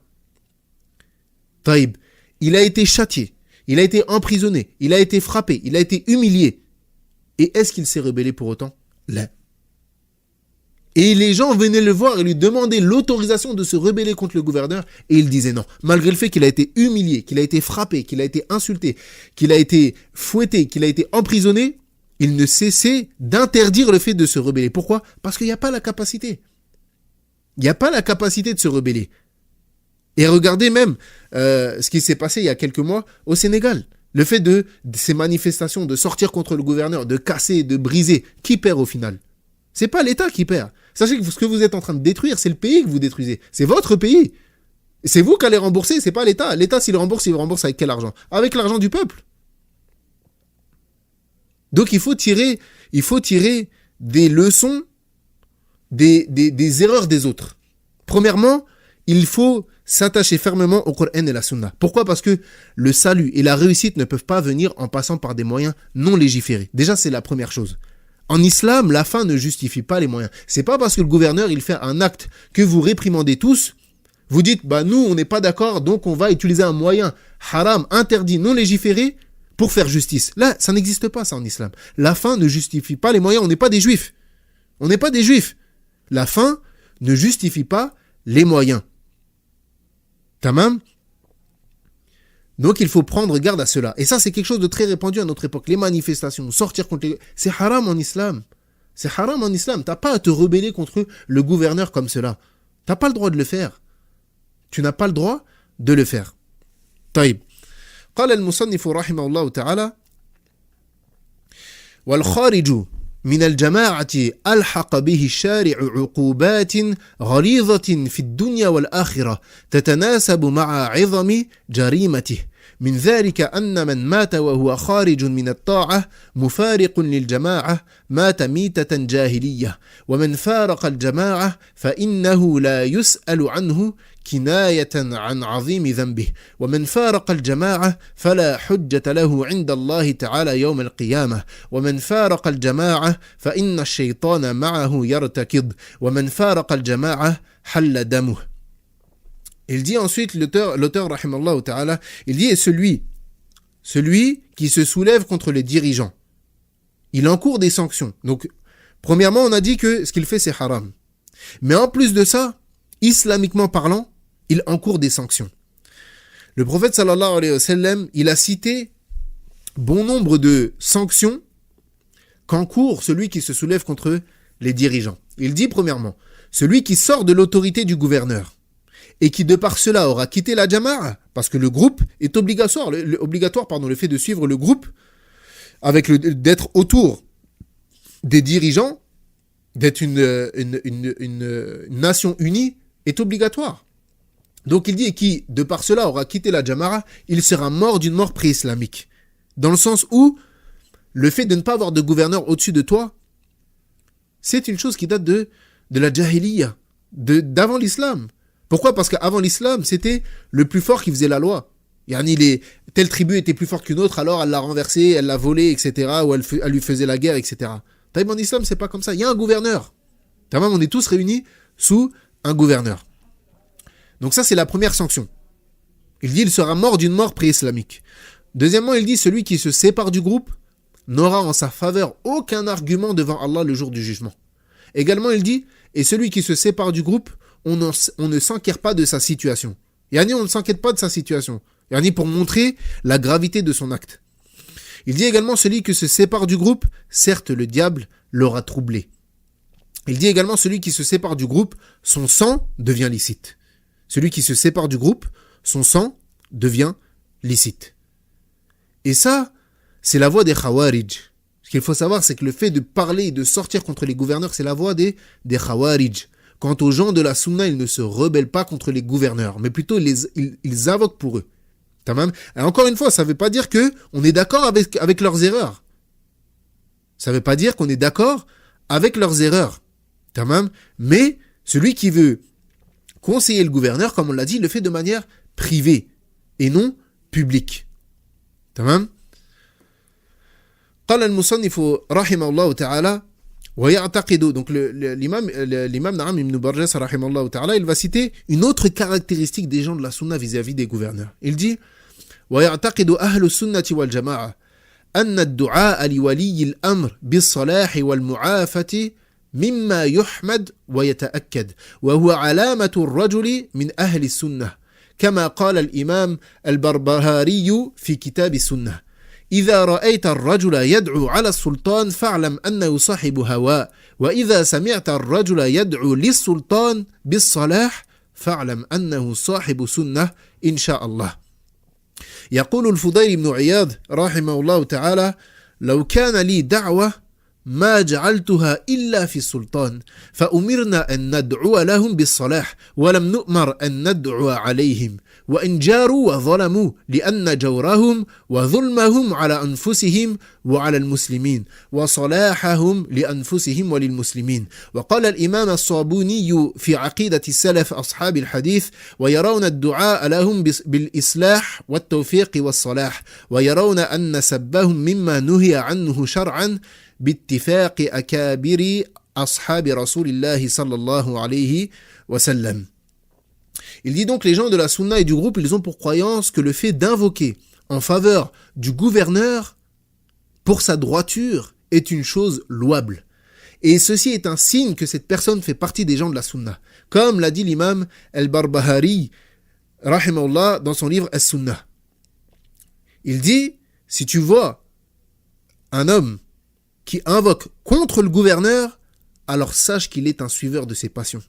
Taïb, il a été châtié, il a été emprisonné, il a été frappé, il a été humilié. Et est-ce qu'il s'est rebellé pour autant? Là. Et les gens venaient le voir et lui demander l'autorisation de se rebeller contre le gouverneur, et il disait non. Malgré le fait qu'il a été humilié, qu'il a été frappé, qu'il a été insulté, qu'il a été fouetté, qu'il a été emprisonné, il ne cessait d'interdire le fait de se rebeller. Pourquoi? Parce qu'il n'y a pas la capacité. Il n'y a pas la capacité de se rebeller. Et regardez même ce qui s'est passé il y a quelques mois au Sénégal. Le fait de ces manifestations, de sortir contre le gouverneur, de casser, de briser, qui perd au final? C'est pas l'État qui perd. Sachez que ce que vous êtes en train de détruire, c'est le pays que vous détruisez. C'est votre pays. C'est vous qui allez rembourser, c'est pas l'État. L'État, s'il rembourse avec quel argent? Avec l'argent du peuple. Donc il faut tirer des leçons des erreurs des autres. Premièrement, il faut s'attacher fermement au Coran et la Sunna. Pourquoi? Parce que le salut et la réussite ne peuvent pas venir en passant par des moyens non légiférés. Déjà, c'est la première chose. En islam, la fin ne justifie pas les moyens. C'est pas parce que le gouverneur il fait un acte que vous réprimandez tous, vous dites nous on n'est pas d'accord, donc on va utiliser un moyen haram, interdit, non légiféré pour faire justice. Là, ça n'existe pas ça en islam. La fin ne justifie pas les moyens, on n'est pas des juifs. On n'est pas des juifs. La fin ne justifie pas les moyens. Tamam. Donc il faut prendre garde à cela. Et ça, c'est quelque chose de très répandu à notre époque. Les manifestations, sortir contre les... C'est haram en islam. C'est haram en islam. T'as pas à te rebeller contre le gouverneur comme cela. T'as pas le droit de le faire. Tu n'as pas le droit de le faire. طيب. قال المصنف رحمه الله تعالى والخارج من الجماعة ألحق به الشارع عقوبات غليظة في الدنيا والآخرة تتناسب مع عظم جريمته من ذلك أن من مات وهو خارج من الطاعة مفارق للجماعة مات ميتة جاهلية ومن فارق الجماعة فإنه لا يسأل عنه كناية عن عظيم ذنبه ومن فارق الجماعة فلا حجة له عند الله تعالى يوم القيامة ومن فارق الجماعة فإن الشيطان معه يرتكض ومن فارق الجماعة حل دمه. Il dit ensuite, l'auteur rahimallahu ta'ala, il dit, et celui qui se soulève contre les dirigeants, il encourt des sanctions. Donc, premièrement, on a dit que ce qu'il fait, c'est haram. Mais en plus de ça, islamiquement parlant, il encourt des sanctions. Le prophète sallallahu alayhi wa sallam, il a cité bon nombre de sanctions qu'encourt celui qui se soulève contre les dirigeants. Il dit premièrement, celui qui sort de l'autorité du gouverneur et qui de par cela aura quitté la jama'a, parce que le groupe est obligatoire, le fait de suivre le groupe, avec d'être autour des dirigeants, d'être une nation unie, est obligatoire. Donc il dit, et qui de par cela aura quitté la jama'a, il sera mort d'une mort pré-islamique. Dans le sens où, le fait de ne pas avoir de gouverneur au-dessus de toi, c'est une chose qui date de la jahiliya, d'avant l'islam. Pourquoi? Parce qu'avant l'islam, c'était le plus fort qui faisait la loi. Telle tribu était plus forte qu'une autre, alors elle l'a renversée, elle l'a volée, etc. Ou elle lui faisait la guerre, etc. Taïb en islam, c'est pas comme ça. Il y a un gouverneur. Tamam, on est tous réunis sous un gouverneur. Donc ça, c'est la première sanction. Il dit, il sera mort d'une mort pré-islamique. Deuxièmement, il dit, celui qui se sépare du groupe n'aura en sa faveur aucun argument devant Allah le jour du jugement. Également, il dit, et celui qui se sépare du groupe, on ne s'enquiert pas de sa situation. Yani, on ne s'inquiète pas de sa situation. Yani, pour montrer la gravité de son acte. Il dit également, celui qui se sépare du groupe, certes, le diable l'aura troublé. Il dit également, celui qui se sépare du groupe, son sang devient licite. Celui qui se sépare du groupe, son sang devient licite. Et ça, c'est la voie des Khawarij. Ce qu'il faut savoir, c'est que le fait de parler et de sortir contre les gouverneurs, c'est la voie des Khawarij. Quant aux gens de la Sunna, ils ne se rebellent pas contre les gouverneurs, mais plutôt ils invoquent pour eux. Tamam. Et encore une fois, ça ne veut pas dire qu'on est d'accord avec leurs erreurs. Ça ne veut pas dire qu'on est d'accord avec leurs erreurs. Tamam. Mais celui qui veut conseiller le gouverneur, comme on l'a dit, il le fait de manière privée et non publique. Tamam. قال المصنف رحمه الله تعالى ويعتقد, donc l'imam Naam ibn Barjas رحمه الله تعالى, il va citer une autre caractéristique des gens de la sunna vis-à-vis des gouverneurs. Il dit ويعتقد أهل السنة والجماعة أن الدعاء لولي الأمر بالصلاح والمعافة مما يحمد ويتأكد وهو علامة الرجل من أهل السنة كما قال الإمام البربهاري في كتاب السنة إذا رأيت الرجل يدعو على السلطان فاعلم أنه صاحب هواء وإذا سمعت الرجل يدعو للسلطان بالصلاح فاعلم أنه صاحب سنة إن شاء الله. يقول الفضيل بن عياض رحمه الله تعالى لو كان لي دعوة ما جعلتها إلا في السلطان فأمرنا أن ندعو لهم بالصلاح ولم نؤمر أن ندعو عليهم وإن جاروا وظلموا لأن جورهم وظلمهم على أنفسهم وعلى المسلمين وصلاحهم لأنفسهم وللمسلمين. وقال الإمام الصابوني في عقيدة السلف أصحاب الحديث ويرون الدعاء لهم بالإصلاح والتوفيق والصلاح ويرون أن سبهم مما نهي عنه شرعا باتفاق أكابر أصحاب رسول الله صلى الله عليه وسلم. Il dit donc les gens de la sunna et du groupe, ils ont pour croyance que le fait d'invoquer en faveur du gouverneur pour sa droiture est une chose louable. Et ceci est un signe que cette personne fait partie des gens de la sunna. Comme l'a dit l'imam al-Barbahari, rahimahullah, dans son livre As-Sunnah. Il dit, si tu vois un homme qui invoque contre le gouverneur, alors sache qu'il est un suiveur de ses passions.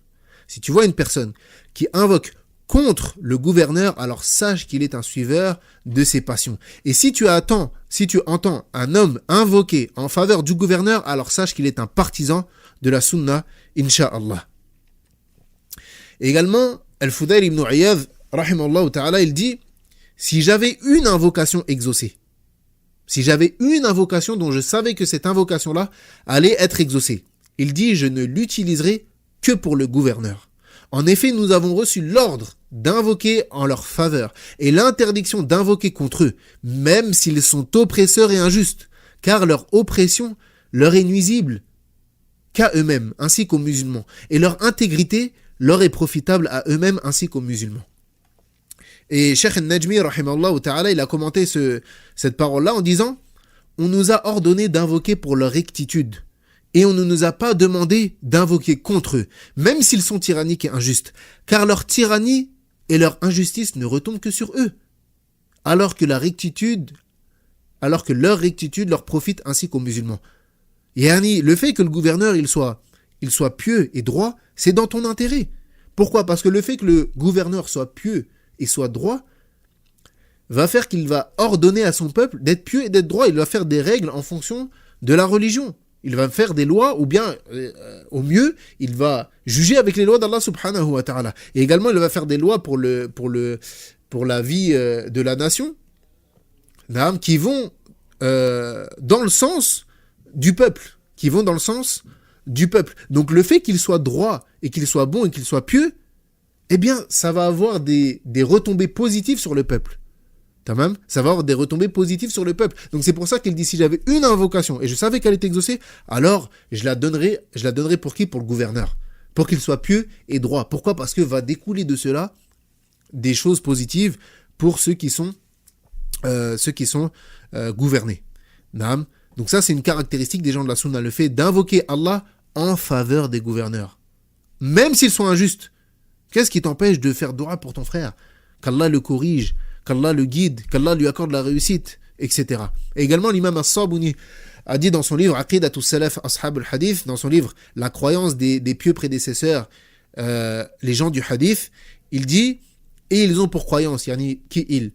Si tu vois une personne qui invoque contre le gouverneur, alors sache qu'il est un suiveur de ses passions. Et si tu entends un homme invoquer en faveur du gouverneur, alors sache qu'il est un partisan de la sunna, insha'Allah. Également, Al-Fudayl ibn Iyadh, rahimahullah ta'ala, il dit, si j'avais une invocation exaucée, si j'avais une invocation dont je savais que cette invocation-là allait être exaucée, il dit, je ne l'utiliserai que pour le gouverneur. En effet, nous avons reçu l'ordre d'invoquer en leur faveur et l'interdiction d'invoquer contre eux, même s'ils sont oppresseurs et injustes, car leur oppression leur est nuisible qu'à eux-mêmes ainsi qu'aux musulmans, et leur intégrité leur est profitable à eux-mêmes ainsi qu'aux musulmans. Et Cheikh al-Najmi, rahimahullah ta'ala, il a commenté cette parole-là en disant « On nous a ordonné d'invoquer pour leur rectitude, et on ne nous a pas demandé d'invoquer contre eux, même s'ils sont tyranniques et injustes, car leur tyrannie et leur injustice ne retombent que sur eux, alors que leur rectitude leur profite ainsi qu'aux musulmans. » Yani, le fait que le gouverneur il soit pieux et droit, c'est dans ton intérêt. Pourquoi ? Parce que le fait que le gouverneur soit pieux et soit droit va faire qu'il va ordonner à son peuple d'être pieux et d'être droit. Il va faire des règles en fonction de la religion. Il va faire des lois, ou bien, au mieux, il va juger avec les lois d'Allah subhanahu wa ta'ala. Et également, il va faire des lois pour la vie de la nation, qui vont dans le sens du peuple. Donc, le fait qu'il soit droit, et qu'il soit bon, et qu'il soit pieux, eh bien, ça va avoir des retombées positives sur le peuple. Tamam, ça va avoir des retombées positives sur le peuple. Donc c'est pour ça qu'il dit, si j'avais une invocation et je savais qu'elle était exaucée, alors je la donnerais pour qui ? Pour le gouverneur. Pour qu'il soit pieux et droit. Pourquoi ? Parce que va découler de cela des choses positives pour ceux qui sont gouvernés. Naam. Donc ça, c'est une caractéristique des gens de la sunna, le fait d'invoquer Allah en faveur des gouverneurs. Même s'ils sont injustes. Qu'est-ce qui t'empêche de faire dua pour ton frère? Qu'Allah le corrige, qu'Allah le guide, qu'Allah lui accorde la réussite, etc. Et également, l'imam As-Sabuni a dit dans son livre Aqidatus Salaf Ashab al-Hadith, dans son livre La croyance des pieux prédécesseurs, les gens du hadith, il dit, et ils ont pour croyance, yani, qui ils?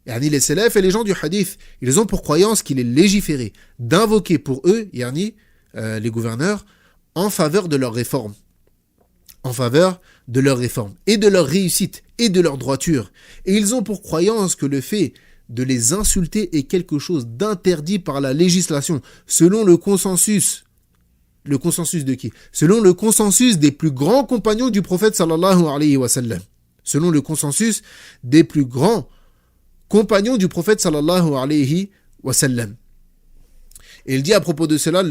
Yani les salaf et les gens du hadith, ils ont pour croyance qu'il est légiféré d'invoquer pour eux, yani, les gouverneurs, en faveur de leur réforme. En faveur de leur réforme, et de leur réussite, et de leur droiture. Et ils ont pour croyance que le fait de les insulter est quelque chose d'interdit par la législation, selon le consensus. Le consensus de qui? Selon le consensus des plus grands compagnons du prophète sallallahu alayhi wa sallam. Selon le consensus des plus grands compagnons du prophète sallallahu alayhi wa sallam. Et il dit à propos de cela,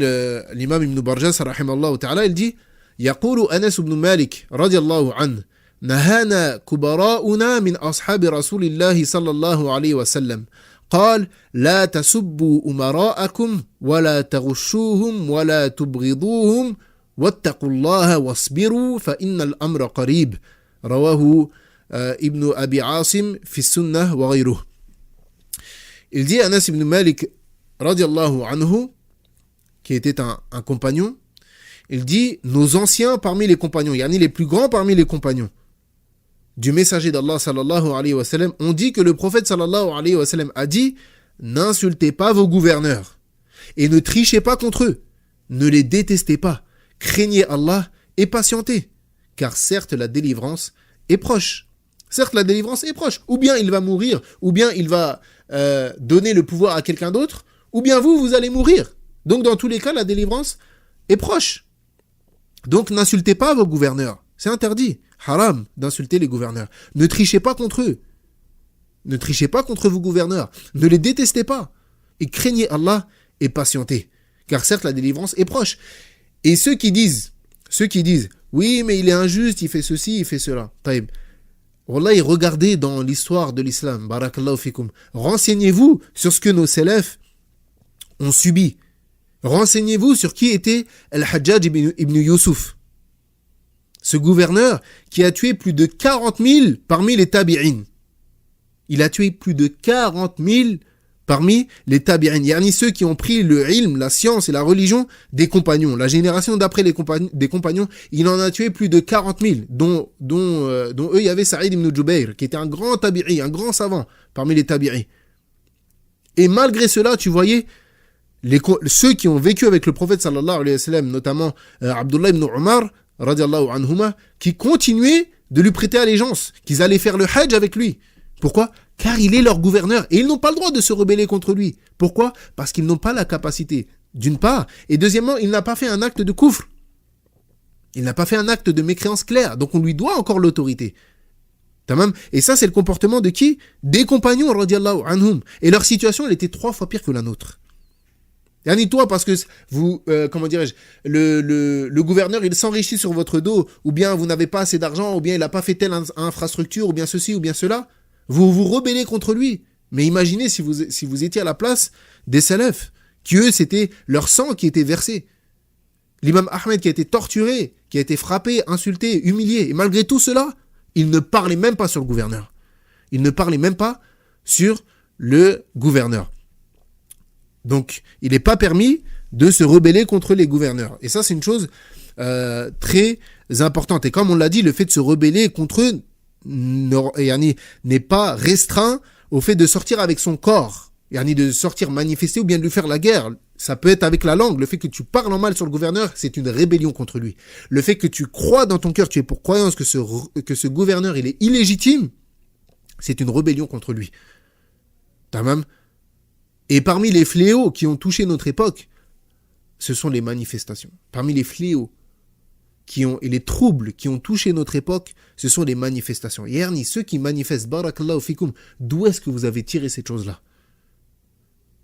l'imam Ibn Barjas, rahimallahu ta'ala, il dit يقول أنس بن مالك رضي الله عنه نهانا كبراؤنا من أصحاب رسول الله صلى الله عليه وسلم قال لا تسبوا أمراءكم ولا تغشوهم ولا تبغضوهم واتقوا الله واصبروا فإن الأمر قريب رواه ابن أبي عاصم في السنة وغيره. Il dit Anas ibn Malik رضي الله عنه, qui était un compagnon, il dit, nos anciens parmi les compagnons, yani les plus grands parmi les compagnons du messager d'Allah sallallahu alayhi wa sallam, ont dit que le prophète sallallahu alayhi wa sallam a dit, n'insultez pas vos gouverneurs et ne trichez pas contre eux, ne les détestez pas, craignez Allah et patientez, car certes la délivrance est proche. Certes la délivrance est proche, ou bien il va mourir, ou bien il va donner le pouvoir à quelqu'un d'autre, ou bien vous allez mourir. Donc dans tous les cas la délivrance est proche. Donc n'insultez pas vos gouverneurs. C'est interdit. Haram d'insulter les gouverneurs. Ne trichez pas contre eux. Ne trichez pas contre vos gouverneurs. Ne les détestez pas. Et craignez Allah et patientez. Car certes la délivrance est proche. Et ceux qui disent, oui mais il est injuste, il fait ceci, il fait cela. Taïb. Wallahi, regardez dans l'histoire de l'islam. Barakallahu fikum. Renseignez-vous sur ce que nos salafs ont subi. Renseignez-vous sur qui était Al-Hajjaj ibn Yusuf. Ce gouverneur qui a tué plus de 40 000 parmi les tabi'in. Il a tué plus de 40 000 parmi les tabi'in. Yani ceux qui ont pris le ilm, la science et la religion des compagnons. La génération d'après des compagnons, il en a tué plus de 40 000, dont eux, il y avait Saïd ibn Jubayr, qui était un grand tabi'i, un grand savant parmi les tabi'in. Et malgré cela, tu voyais ceux qui ont vécu avec le prophète sallallahu alayhi wa sallam, notamment Abdullah ibn Umar radiallahu anhuma, qui continuaient de lui prêter allégeance, qu'ils allaient faire le hajj avec lui. Pourquoi? Car il est leur gouverneur et ils n'ont pas le droit de se rebeller contre lui. Pourquoi? Parce qu'ils n'ont pas la capacité, d'une part, et deuxièmement, il n'a pas fait un acte de kufr. Il n'a pas fait un acte de mécréance claire, donc on lui doit encore l'autorité. Tamam. Et ça, c'est le comportement de qui? Des compagnons radiallahu anhum. Et leur situation, elle était 3 fois pire que la nôtre. Yani toi, parce que vous, le gouverneur, il s'enrichit sur votre dos, ou bien vous n'avez pas assez d'argent, ou bien il n'a pas fait telle infrastructure, ou bien ceci, ou bien cela, vous vous rebellez contre lui. Mais imaginez si vous étiez à la place des salafs, qui eux, c'était leur sang qui était versé. L'imam Ahmed qui a été torturé, qui a été frappé, insulté, humilié, et malgré tout cela, il ne parlait même pas sur le gouverneur. Il ne parlait même pas sur le gouverneur. Donc, il n'est pas permis de se rebeller contre les gouverneurs. Et ça, c'est une chose très importante. Et comme on l'a dit, le fait de se rebeller contre eux n'est pas restreint au fait de sortir avec son corps, de sortir manifester ou bien de lui faire la guerre. Ça peut être avec la langue. Le fait que tu parles en mal sur le gouverneur, c'est une rébellion contre lui. Le fait que tu crois dans ton cœur, tu es pour croyance que ce gouverneur, il est illégitime, c'est une rébellion contre lui. Tamam. Et parmi les fléaux qui ont touché notre époque, ce sont les manifestations. Parmi les fléaux et les troubles qui ont touché notre époque, ce sont les manifestations. Yerni, ceux qui manifestent, barakallahu fikum, d'où est-ce que vous avez tiré cette chose-là?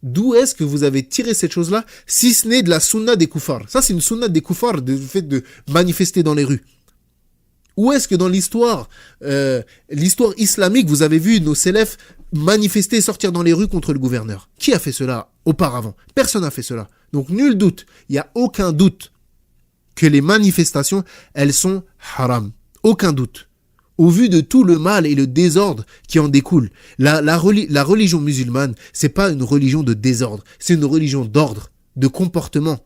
D'où est-ce que vous avez tiré cette chose-là, si ce n'est de la sunna des koufars? Ça, c'est une sunna des koufars, le fait de manifester dans les rues. Où est-ce que dans l'histoire islamique, vous avez vu nos sélèfs manifester, sortir dans les rues contre le gouverneur? Qui a fait cela auparavant? Personne n'a fait cela. Donc nul doute, il n'y a aucun doute que les manifestations, elles sont haram. Aucun doute. Au vu de tout le mal et le désordre qui en découle, la religion musulmane, c'est pas une religion de désordre, c'est une religion d'ordre, de comportement.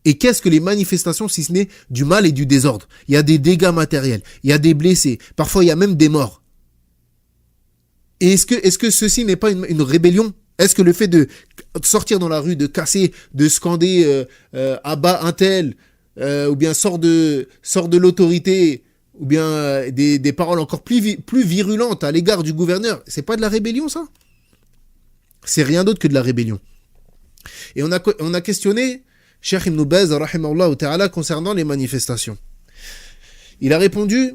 Et qu'est-ce que les manifestations si ce n'est du mal et du désordre? Il y a des dégâts matériels, il y a des blessés, parfois il y a même des morts. Et est-ce que ceci n'est pas une rébellion? Est-ce que le fait de sortir dans la rue, de casser, de scander abat un tel, ou bien sort de l'autorité, ou bien des paroles encore plus virulentes à l'égard du gouverneur, c'est pas de la rébellion ça? C'est rien d'autre que de la rébellion. Et on a questionné Cheikh Ibn Baz rahimahullah ta'ala concernant les manifestations. Il a répondu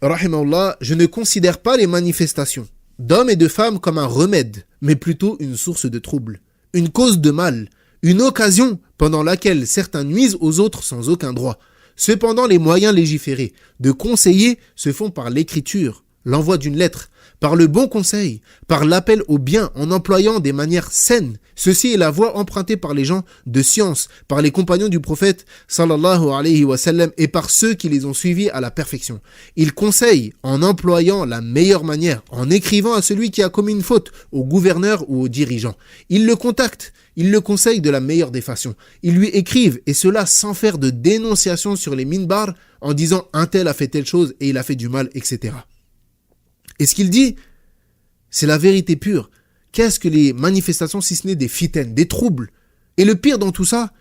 rahimahullah, je ne considère pas les manifestations d'hommes et de femmes comme un remède, mais plutôt une source de trouble, une cause de mal, une occasion pendant laquelle certains nuisent aux autres sans aucun droit. Cependant, les moyens légiférés de conseiller se font par l'écriture, l'envoi d'une lettre, par le bon conseil, par l'appel au bien en employant des manières saines. Ceci est la voie empruntée par les gens de science, par les compagnons du prophète sallallahu alayhi wa sallam et par ceux qui les ont suivis à la perfection. Ils conseillent en employant la meilleure manière, en écrivant à celui qui a commis une faute, au gouverneur ou au dirigeant. Ils le contactent, ils le conseillent de la meilleure des façons. Ils lui écrivent, et cela sans faire de dénonciation sur les minbars, en disant un tel a fait telle chose et il a fait du mal, etc. Et ce qu'il dit, c'est la vérité pure. Qu'est-ce que les manifestations si ce n'est des fitaines, des troubles? Et le pire dans tout ça,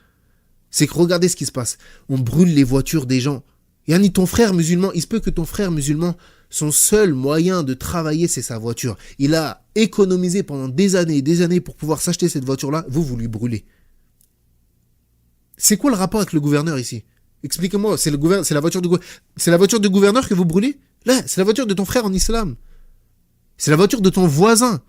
c'est que regardez ce qui se passe. On brûle les voitures des gens. Yani ton frère musulman, il se peut que ton frère musulman, son seul moyen de travailler, c'est sa voiture. Il a économisé pendant des années et des années pour pouvoir s'acheter cette voiture-là. Vous lui brûlez. C'est quoi le rapport avec le gouverneur ici? Expliquez-moi, c'est la voiture du gouverneur que vous brûlez? Là, c'est la voiture de ton frère en islam. C'est la voiture de ton voisin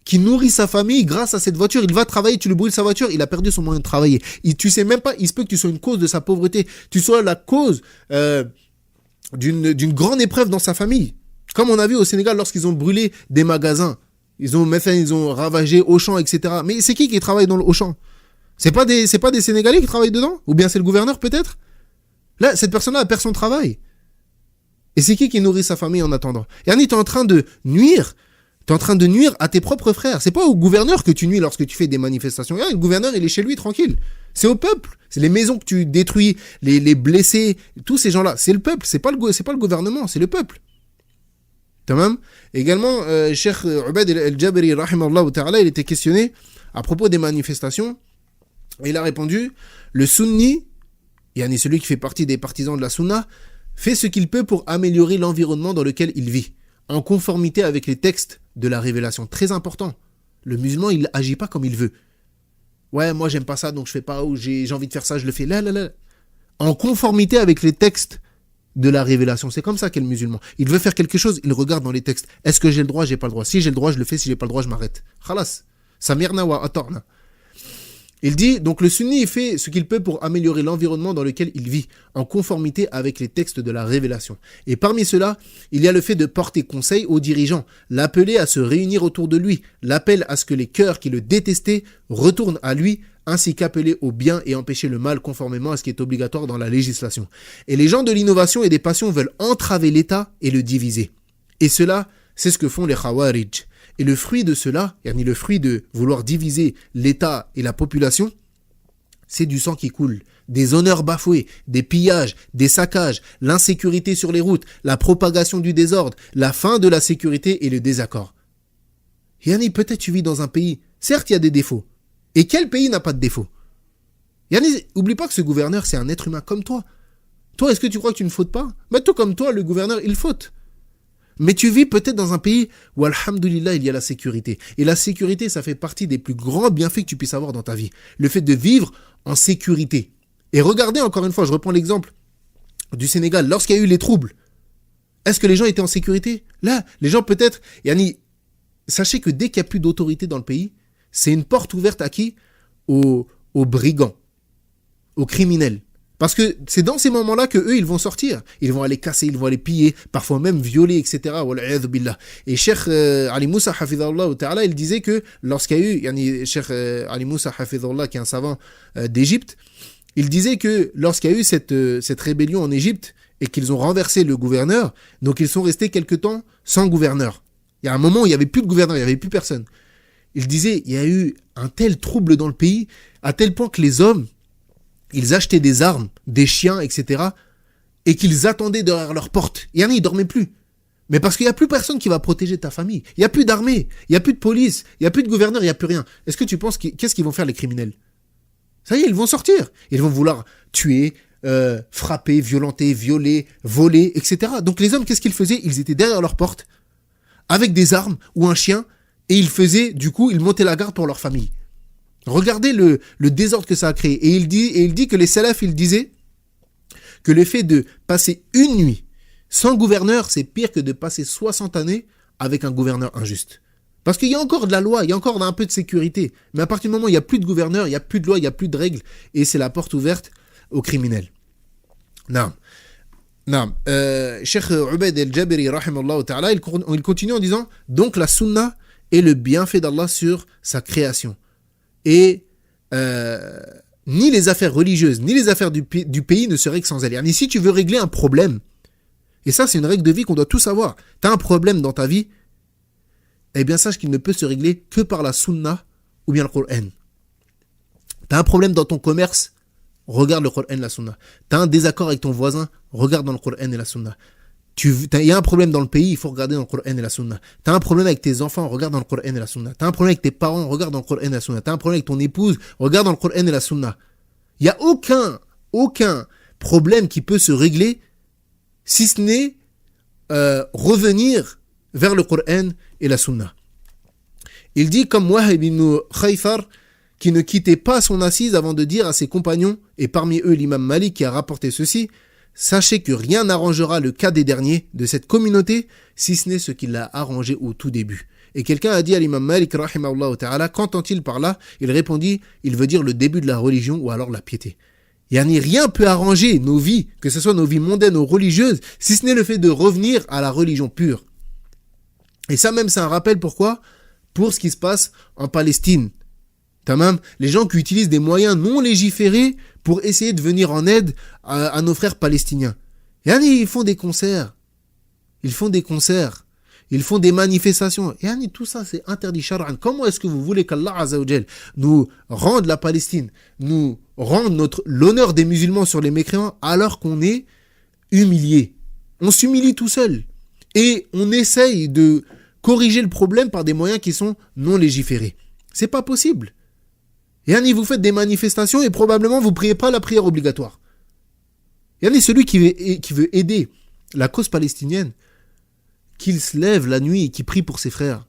qui nourrit sa famille grâce à cette voiture. Il va travailler, tu lui brûles sa voiture, il a perdu son moyen de travailler. Tu sais même pas, il se peut que tu sois une cause de sa pauvreté. Tu sois la cause d'une grande épreuve dans sa famille. Comme on a vu au Sénégal lorsqu'ils ont brûlé des magasins. Ils ont ravagé Auchan, etc. Mais c'est qui travaille dans le Auchan? C'est pas des Sénégalais qui travaillent dedans? Ou bien c'est le gouverneur peut-être? Là, cette personne-là perd son travail. Et c'est qui nourrit sa famille en attendant? Yani, t'es en train de nuire à tes propres frères. C'est pas au gouverneur que tu nuis lorsque tu fais des manifestations. Le gouverneur, il est chez lui, tranquille. C'est au peuple. C'est les maisons que tu détruis, les blessés, tous ces gens-là. C'est le peuple. C'est pas le gouvernement, c'est le peuple. Tamam. Également, Cheikh Ubad el-Jabri, rahimahullah ta'ala, il était questionné à propos des manifestations. Et il a répondu, le sunni, yani celui qui fait partie des partisans de la sunna, fait ce qu'il peut pour améliorer l'environnement dans lequel il vit, en conformité avec les textes de la révélation. Très important. Le musulman, il agit pas comme il veut. Ouais, moi j'aime pas ça, donc je fais pas, ou j'ai envie de faire ça, je le fais. Là. En conformité avec les textes de la révélation. C'est comme ça qu'est le musulman. Il veut faire quelque chose, il regarde dans les textes. Est-ce que j'ai le droit, j'ai pas le droit? Si j'ai le droit, je le fais. Si j'ai pas le droit, je m'arrête. Khalas. Samirna wa atorna. Il dit, donc le sunni, il fait ce qu'il peut pour améliorer l'environnement dans lequel il vit, en conformité avec les textes de la révélation. Et parmi cela, il y a le fait de porter conseil aux dirigeants, l'appeler à se réunir autour de lui, l'appel à ce que les cœurs qui le détestaient retournent à lui, ainsi qu'appeler au bien et empêcher le mal conformément à ce qui est obligatoire dans la législation. Et les gens de l'innovation et des passions veulent entraver l'État et le diviser. Et cela, c'est ce que font les Khawarij. Et le fruit de cela, le fruit de vouloir diviser l'État et la population, c'est du sang qui coule, des honneurs bafoués, des pillages, des saccages, l'insécurité sur les routes, la propagation du désordre, la fin de la sécurité et le désaccord. Peut-être tu vis dans un pays, certes il y a des défauts. Et quel pays n'a pas de défauts? Oublie pas que ce gouverneur, c'est un être humain comme toi. Toi, est-ce que tu crois que tu ne fautes pas? Tout comme toi, le gouverneur, il faute. Mais tu vis peut-être dans un pays où, alhamdoulilah, il y a la sécurité. Et la sécurité, ça fait partie des plus grands bienfaits que tu puisses avoir dans ta vie. Le fait de vivre en sécurité. Et regardez encore une fois, je reprends l'exemple du Sénégal. Lorsqu'il y a eu les troubles, est-ce que les gens étaient en sécurité? Là, les gens peut-être... Sachez que dès qu'il n'y a plus d'autorité dans le pays, c'est une porte ouverte à qui? Aux brigands, aux criminels. Parce que c'est dans ces moments-là que eux ils vont sortir. Ils vont aller casser, ils vont aller piller, parfois même violer, etc. Et Cheikh Ali Moussa Hafidhahullah Ta'ala, il disait que lorsqu'il y a eu, Cheikh Ali Moussa Hafidhahullah, qui est un savant d'Égypte, il disait que lorsqu'il y a eu cette rébellion en Égypte et qu'ils ont renversé le gouverneur, donc ils sont restés quelque temps sans gouverneur. Il y a un moment où il n'y avait plus de gouverneur, il n'y avait plus personne. Il disait, il y a eu un tel trouble dans le pays, à tel point que les hommes, ils achetaient des armes, des chiens, etc. et qu'ils attendaient derrière leur porte. Ils ne dormaient plus. Mais parce qu'il n'y a plus personne qui va protéger ta famille. Il n'y a plus d'armée, il n'y a plus de police, il n'y a plus de gouverneur, il n'y a plus rien. Est-ce que tu penses qu'est-ce qu'ils vont faire les criminels? Ça y est, ils vont sortir. Ils vont vouloir tuer, frapper, violenter, violer, voler, etc. Donc les hommes, qu'est-ce qu'ils faisaient? Ils étaient derrière leur porte, avec des armes ou un chien, et ils montaient la garde pour leur famille. Regardez le désordre que ça a créé. Et il dit que les salafs, ils disaient que le fait de passer une nuit sans gouverneur, c'est pire que de passer 60 années avec un gouverneur injuste. Parce qu'il y a encore de la loi, il y a encore un peu de sécurité. Mais à partir du moment où il n'y a plus de gouverneur, il n'y a plus de loi, il n'y a plus de règles, et c'est la porte ouverte aux criminels. Naam. Cheikh Ubaid el-Jabiri, rahimallahu ta'ala, il continue en disant, donc la sunna est le bienfait d'Allah sur sa création. Et ni les affaires religieuses, ni les affaires du pays ne se règlent sans elle. Et si tu veux régler un problème, et ça c'est une règle de vie qu'on doit tous avoir, tu as un problème dans ta vie, eh bien sache qu'il ne peut se régler que par la sunna ou bien le Coran. Tu as un problème dans ton commerce, regarde le Coran et la sunna. Tu as un désaccord avec ton voisin, regarde dans le Coran et la sunna. Il y a un problème dans le pays, il faut regarder dans le Coran et la sunna. Tu as un problème avec tes enfants, regarde dans le Coran et la sunna. Tu as un problème avec tes parents, regarde dans le Coran et la sunna. Tu as un problème avec ton épouse, regarde dans le Coran et la sunna. Il n'y a aucun problème qui peut se régler si ce n'est revenir vers le Coran et la sunna. Il dit comme Wahib ibn Khaythar, qui ne quittait pas son assise avant de dire à ses compagnons, et parmi eux l'imam Malik qui a rapporté ceci, sachez que rien n'arrangera le cas des derniers de cette communauté, si ce n'est ce qu'il a arrangé au tout début. Et quelqu'un a dit à l'imam Malik, rahimahullah ta'ala, qu'entend-il par là? Il répondit, il veut dire le début de la religion ou alors la piété. Rien peut arranger nos vies, que ce soit nos vies mondaines ou religieuses, si ce n'est le fait de revenir à la religion pure. Et ça même, c'est un rappel pourquoi? Pour ce qui se passe en Palestine. Tamam, les gens qui utilisent des moyens non légiférés pour essayer de venir en aide à nos frères palestiniens. Ils font des concerts. Ils font des manifestations. Tout ça, c'est interdit shar'an. Comment est-ce que vous voulez qu'Allah Azza wa Jal nous rende la Palestine, nous rende l'honneur des musulmans sur les mécréants alors qu'on est humilié? On s'humilie tout seul. Et on essaye de corriger le problème par des moyens qui sont non légiférés. C'est pas possible. Vous faites des manifestations et probablement vous priez pas la prière obligatoire. Celui qui veut aider la cause palestinienne, qu'il se lève la nuit et qu'il prie pour ses frères.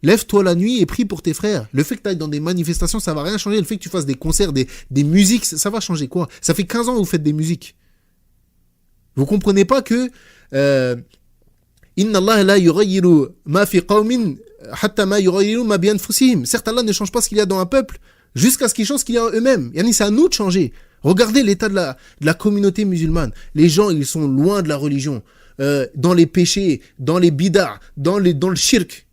Lève-toi la nuit et prie pour tes frères. Le fait que tu ailles dans des manifestations, ça va rien changer. Le fait que tu fasses des concerts, des musiques, ça va changer quoi? Ça fait 15 ans que vous faites des musiques. Vous comprenez pas que Inna Allah la yughayyiru ma fi qawmin hatta ma yughayyiru ma bi anfusihim. Certes, Allah ne change pas ce qu'il y a dans un peuple jusqu'à ce qu'il change ce qu'il y a en eux-mêmes. C'est à nous de changer. Regardez l'état de la communauté musulmane. Les gens, ils sont loin de la religion, dans les péchés, dans les bid'ah, dans le shirk.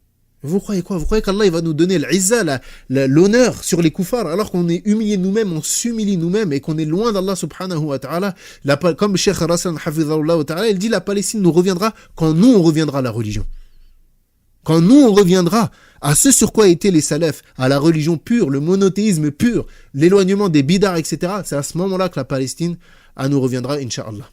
Vous croyez quoi? Vous croyez qu'Allah il va nous donner l'izza, l'honneur sur les koufars alors qu'on est humilié nous-mêmes, on s'humilie nous-mêmes et qu'on est loin d'Allah subhanahu wa ta'ala. Comme Cheikh Rassan Hafidhahullah ta'ala, il dit la Palestine nous reviendra quand nous on reviendra à la religion. Quand nous on reviendra à ce sur quoi étaient les salafs, à la religion pure, le monothéisme pur, l'éloignement des bid'ah, etc. C'est à ce moment-là que la Palestine nous reviendra, incha'Allah.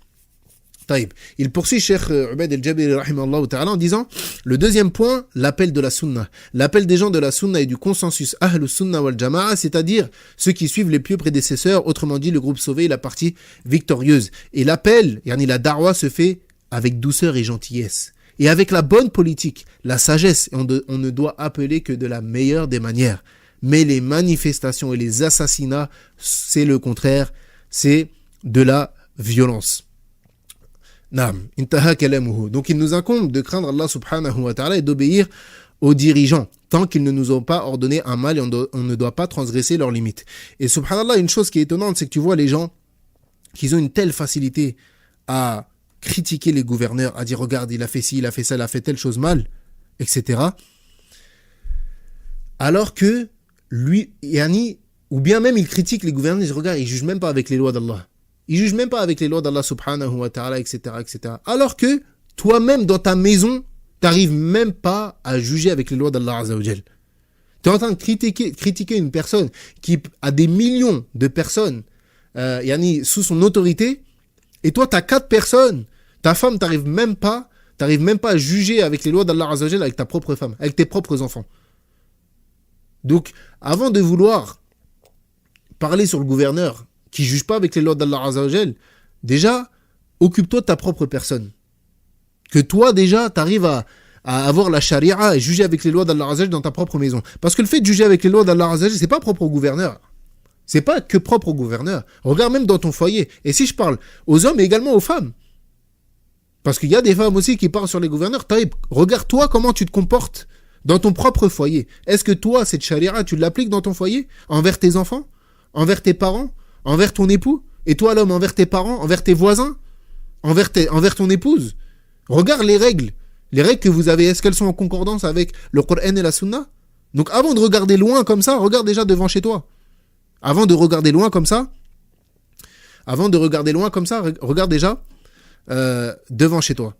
Taïb. Il poursuit Cheikh Ubaid el-Jabiri rahimahullah ta'ala en disant le deuxième point, l'appel de la sunna. L'appel des gens de la sunna et du consensus ahlus sunna wal jama'a, c'est-à-dire ceux qui suivent les pieux prédécesseurs, autrement dit le groupe sauvé et la partie victorieuse. Et l'appel, la da'wa se fait avec douceur et gentillesse. Et avec la bonne politique, la sagesse, on ne doit appeler que de la meilleure des manières. Mais les manifestations et les assassinats, c'est le contraire, c'est de la violence. Donc il nous incombe de craindre Allah subhanahu wa ta'ala et d'obéir aux dirigeants tant qu'ils ne nous ont pas ordonné un mal et on ne doit pas transgresser leurs limites. Et subhanallah, une chose qui est étonnante, c'est que tu vois les gens, qu'ils ont une telle facilité à critiquer les gouverneurs, à dire regarde, il a fait ci, il a fait ça, il a fait telle chose mal, etc. Alors que lui, yani, ou bien même il critique les gouverneurs, il dit regarde, il juge même pas avec les lois d'Allah. Il juge même pas avec les lois d'Allah subhanahu wa ta'ala, etc., etc. Alors que toi-même dans ta maison, t'arrives même pas à juger avec les lois d'Allah azza wa jal. Tu es en train de critiquer une personne qui a des millions de personnes yani, sous son autorité, et toi, tu as 4 personnes. Ta femme, t'arrives même pas à juger avec les lois d'Allah Azza wa Jal avec ta propre femme, avec tes propres enfants. Donc, avant de vouloir parler sur le gouverneur qui juge pas avec les lois d'Allah Azza wa Jal, déjà, occupe-toi de ta propre personne. Que toi, déjà, t'arrives à avoir la charia et juger avec les lois d'Allah Azza wa Jal dans ta propre maison. Parce que le fait de juger avec les lois d'Allah Azza wa Jal, c'est pas propre au gouverneur. C'est pas que propre au gouverneur. Regarde même dans ton foyer. Et si je parle aux hommes et également aux femmes. Parce qu'il y a des femmes aussi qui parlent sur les gouverneurs. Regarde toi comment tu te comportes dans ton propre foyer. Est-ce que toi, cette charia, tu l'appliques dans ton foyer? Envers tes enfants? Envers tes parents? Envers ton époux? Et toi l'homme, envers tes parents? Envers tes voisins? Envers ton épouse? Regarde les règles. Les règles que vous avez, est-ce qu'elles sont en concordance avec le Coran et la Sunna? Donc avant de regarder loin comme ça, regarde déjà devant chez toi. Avant de regarder loin comme ça, regarde déjà devant chez toi.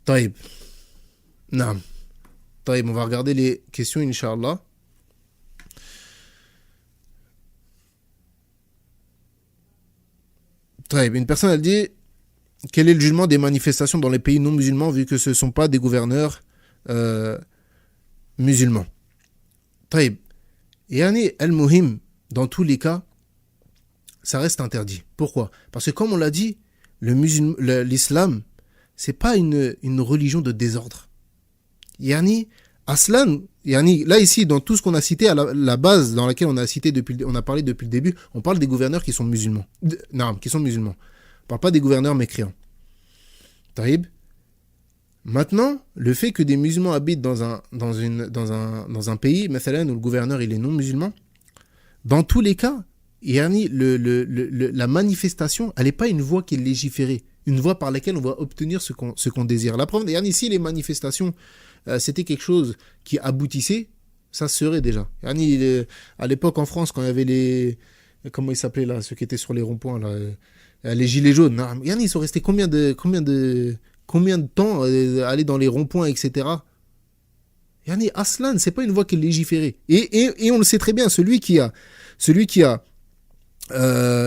Taïb. Naam. Taïb, on va regarder les questions, Inch'Allah. Taïb, une personne, elle dit, quel est le jugement des manifestations dans les pays non musulmans vu que ce ne sont pas des gouverneurs musulmans? Taïb. Yani al-muhim, dans tous les cas, ça reste interdit. Pourquoi? Parce que comme on l'a dit, l'islam, c'est pas une religion de désordre. Yani, aslan, yani, là ici, dans tout ce qu'on a cité, à la base dans laquelle on a parlé depuis le début, on parle des gouverneurs qui sont musulmans. Non, qui sont musulmans. On parle pas des gouverneurs mécréants. Taïb. Maintenant, le fait que des musulmans habitent dans un pays, mathalan, où le gouverneur il est non musulman, dans tous les cas, yani, la manifestation, elle n'est pas une voie qui est légiférée, une voie par laquelle on va obtenir ce qu'on désire. La preuve, yani, si les manifestations, c'était quelque chose qui aboutissait, ça serait déjà. Yani, à l'époque en France, quand il y avait les... Comment ils s'appelaient là, ceux qui étaient sur les ronds-points, là, les gilets jaunes, yani, ils sont restés combien de temps aller dans les ronds-points, etc. Yani, aslan, c'est pas une voie qui est légiférée. Et on le sait très bien, celui qui a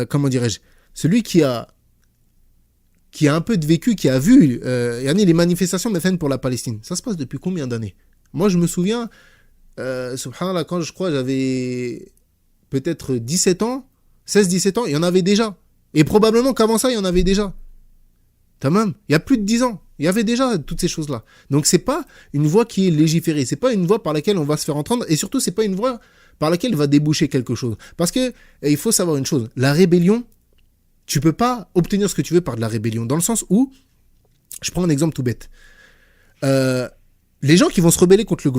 comment dirais-je, celui qui a un peu de vécu, qui a vu yani les manifestations pour la Palestine, ça se passe depuis combien d'années? Moi, je me souviens, subhanallah, quand je crois j'avais peut-être 17 ans, 16-17 ans, il y en avait déjà. Et probablement qu'avant ça, il y en avait déjà. Tamam, il y a plus de 10 ans, il y avait déjà toutes ces choses-là. Donc c'est pas une voie qui est légiférée, c'est pas une voie par laquelle on va se faire entendre, et surtout c'est pas une voie par laquelle va déboucher quelque chose. Parce que il faut savoir une chose, la rébellion, tu peux pas obtenir ce que tu veux par de la rébellion, dans le sens où, je prends un exemple tout bête, les gens qui vont se rebeller contre le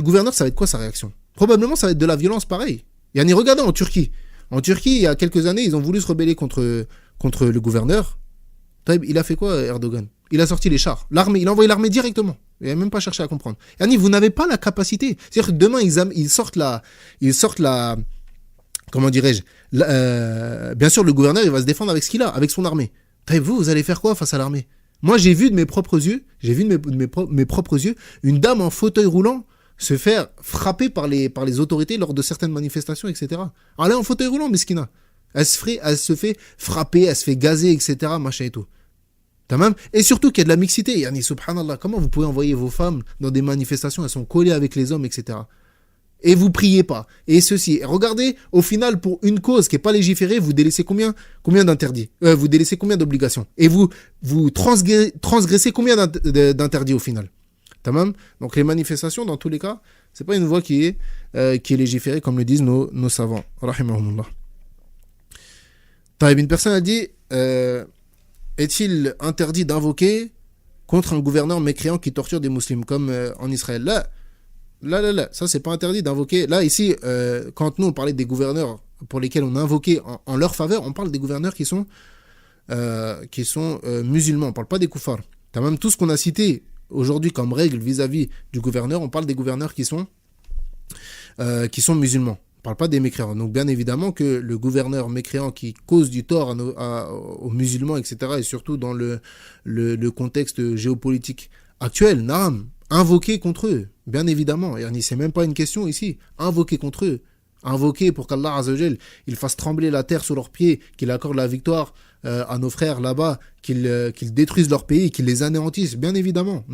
gouverneur, ça va être quoi sa réaction? Probablement ça va être de la violence pareil. Et regardez en Turquie, il y a quelques années, ils ont voulu se rebeller contre le gouverneur. Il a fait quoi, Erdogan? Il a sorti les chars, l'armée, il a envoyé l'armée directement. Il n'a même pas cherché à comprendre. Yani, vous n'avez pas la capacité. C'est-à-dire que demain, ils sortent la, comment dirais-je, bien sûr, le gouverneur, il va se défendre avec ce qu'il a, avec son armée. Vous allez faire quoi face à l'armée? Moi, j'ai vu de mes propres yeux, une dame en fauteuil roulant se faire frapper par les autorités lors de certaines manifestations, etc. Alors elle est en fauteuil roulant, Meskina. Elle se fait frapper, elle se fait gazer, etc. Machin et tout. Tamam. Et surtout qu'il y a de la mixité. Yani, subhanallah, comment vous pouvez envoyer vos femmes dans des manifestations, elles sont collées avec les hommes, etc. Et vous priez pas. Et ceci. Et regardez, au final, pour une cause qui n'est pas légiférée, vous délaissez combien d'interdits? Vous délaissez combien d'obligations? Et vous transgressez combien d'interdits au final? Tamam. Donc les manifestations, dans tous les cas, c'est pas une voie qui est légiférée, comme le disent nos savants. Rahimahumullah. Une personne a dit est-il interdit d'invoquer contre un gouverneur mécréant qui torture des musulmans comme en Israël? Là, ça c'est pas interdit d'invoquer. Là ici, quand nous on parlait des gouverneurs pour lesquels on a invoqué en leur faveur, on parle des gouverneurs qui sont musulmans, on parle pas des koufars. T'as même tout ce qu'on a cité aujourd'hui comme règle vis-à-vis du gouverneur, on parle des gouverneurs qui sont musulmans. On ne parle pas des mécréants. Donc bien évidemment que le gouverneur mécréant qui cause du tort aux musulmans, etc., et surtout dans le contexte géopolitique actuel, invoquer contre eux, bien évidemment. C'est même pas une question ici. Invoquer contre eux. Invoquer pour qu'Allah Azzawajal, il fasse trembler la terre sous leurs pieds, qu'il accorde la victoire à nos frères là-bas, qu'il détruise leur pays, qu'il les anéantisse, bien évidemment.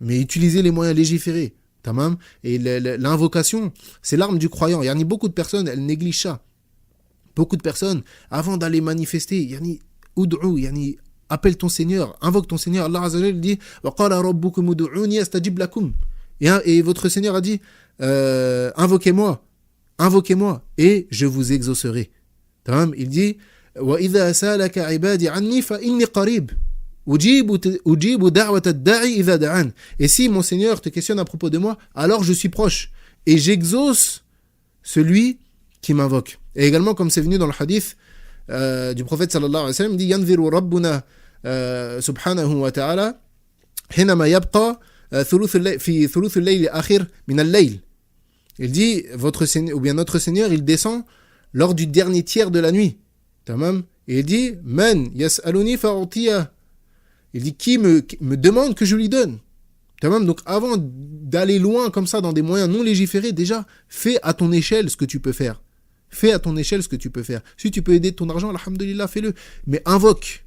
Mais utiliser les moyens légiférés. Tamam. Et l'invocation, c'est l'arme du croyant. Beaucoup de personnes, elles négligent ça. Beaucoup de personnes, avant d'aller manifester, ud'u, appelle ton Seigneur, invoque ton Seigneur. Allah Azza wa Jalla dit wa qala rabbukum ud'uni astajib lakum. Et votre Seigneur a dit invoquez-moi et je vous exaucerai. Tamam. Il dit wa idha salaka ibadi anni fa inni qarib. Et si mon Seigneur te questionne à propos de moi, alors je suis proche et j'exauce celui qui m'invoque. Et également, comme c'est venu dans le hadith du prophète sallallahu alayhi wa sallam, il dit yanziru rabbuna subhanahu wa ta'ala hinama yabqa fi thuluth al-layl akhir min al-layl. Il dit votre Seigneur, ou bien notre Seigneur, il descend lors du dernier tiers de la nuit. Tamam. Et il dit man yas'aluni fa'utiya. Il dit qui me demande que je lui donne. Donc avant d'aller loin comme ça dans des moyens non légiférés, déjà fais à ton échelle ce que tu peux faire. Fais à ton échelle ce que tu peux faire. Si tu peux aider ton argent, alhamdoulilah, fais-le. Mais invoque.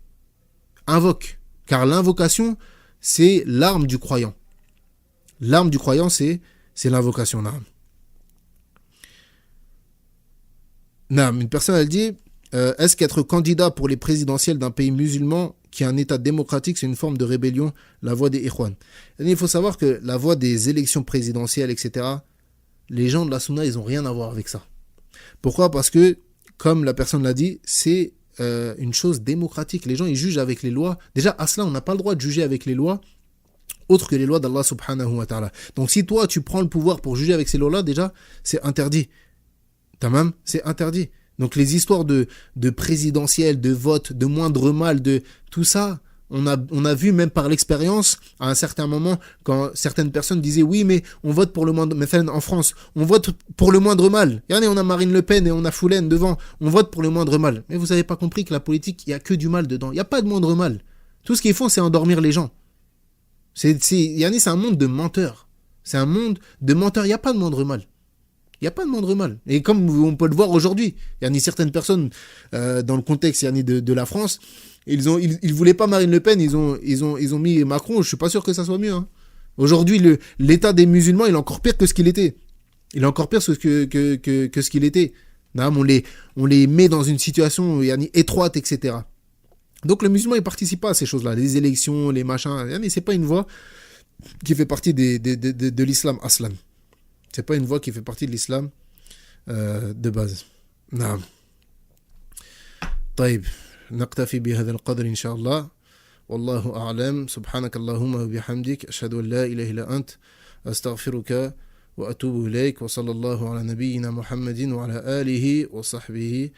Car l'invocation, c'est l'arme du croyant. L'arme du croyant, c'est l'invocation. Une personne, elle dit est-ce qu'être candidat pour les présidentielles d'un pays musulman qui est un État démocratique, c'est une forme de rébellion, la voie des Ikhwan. Il faut savoir que la voie des élections présidentielles, etc., les gens de la Sunna, ils n'ont rien à voir avec ça. Pourquoi ? Parce que, comme la personne l'a dit, c'est une chose démocratique. Les gens, ils jugent avec les lois. Déjà, à cela, on n'a pas le droit de juger avec les lois autres que les lois d'Allah subhanahu wa ta'ala. Donc, si toi, tu prends le pouvoir pour juger avec ces lois-là, déjà, c'est interdit. Tamam, c'est interdit. Donc les histoires de présidentielles, de vote, de moindre mal, de tout ça, on a vu même par l'expérience, à un certain moment, quand certaines personnes disaient oui, mais on vote pour le moindre mal. En France, on vote pour le moindre mal. Regardez, on a Marine Le Pen et on a Foulen devant, on vote pour le moindre mal. Mais vous n'avez pas compris que la politique, il n'y a que du mal dedans. Il n'y a pas de moindre mal. Tout ce qu'ils font, c'est endormir les gens. C'est un monde de menteurs. C'est un monde de menteurs. Il n'y a pas de moindre mal. Il n'y a pas de moindre mal. Et comme on peut le voir aujourd'hui, il y a certaines personnes dans le contexte de la France, ils voulaient pas Marine Le Pen, ils ont mis Macron. Je suis pas sûr que ça soit mieux. Aujourd'hui, l'état des musulmans, il est encore pire que ce qu'il était. Il est encore pire que ce qu'il était. On les met dans une situation étroite, etc. Donc le musulman, il participe pas à ces choses-là, les élections, les machins. C'est pas une voie qui fait partie de l'islam aslan. C'est pas une voie qui fait partie de l'islam de base. نعم. طيب نقتفي بهذا القدر إن شاء الله والله أعلم سبحانك اللهم وبحمدك أشهد أن لا إله إلا أنت أستغفرك وأتوب إليك وصلى الله على نبينا محمد وعلى آله وصحبه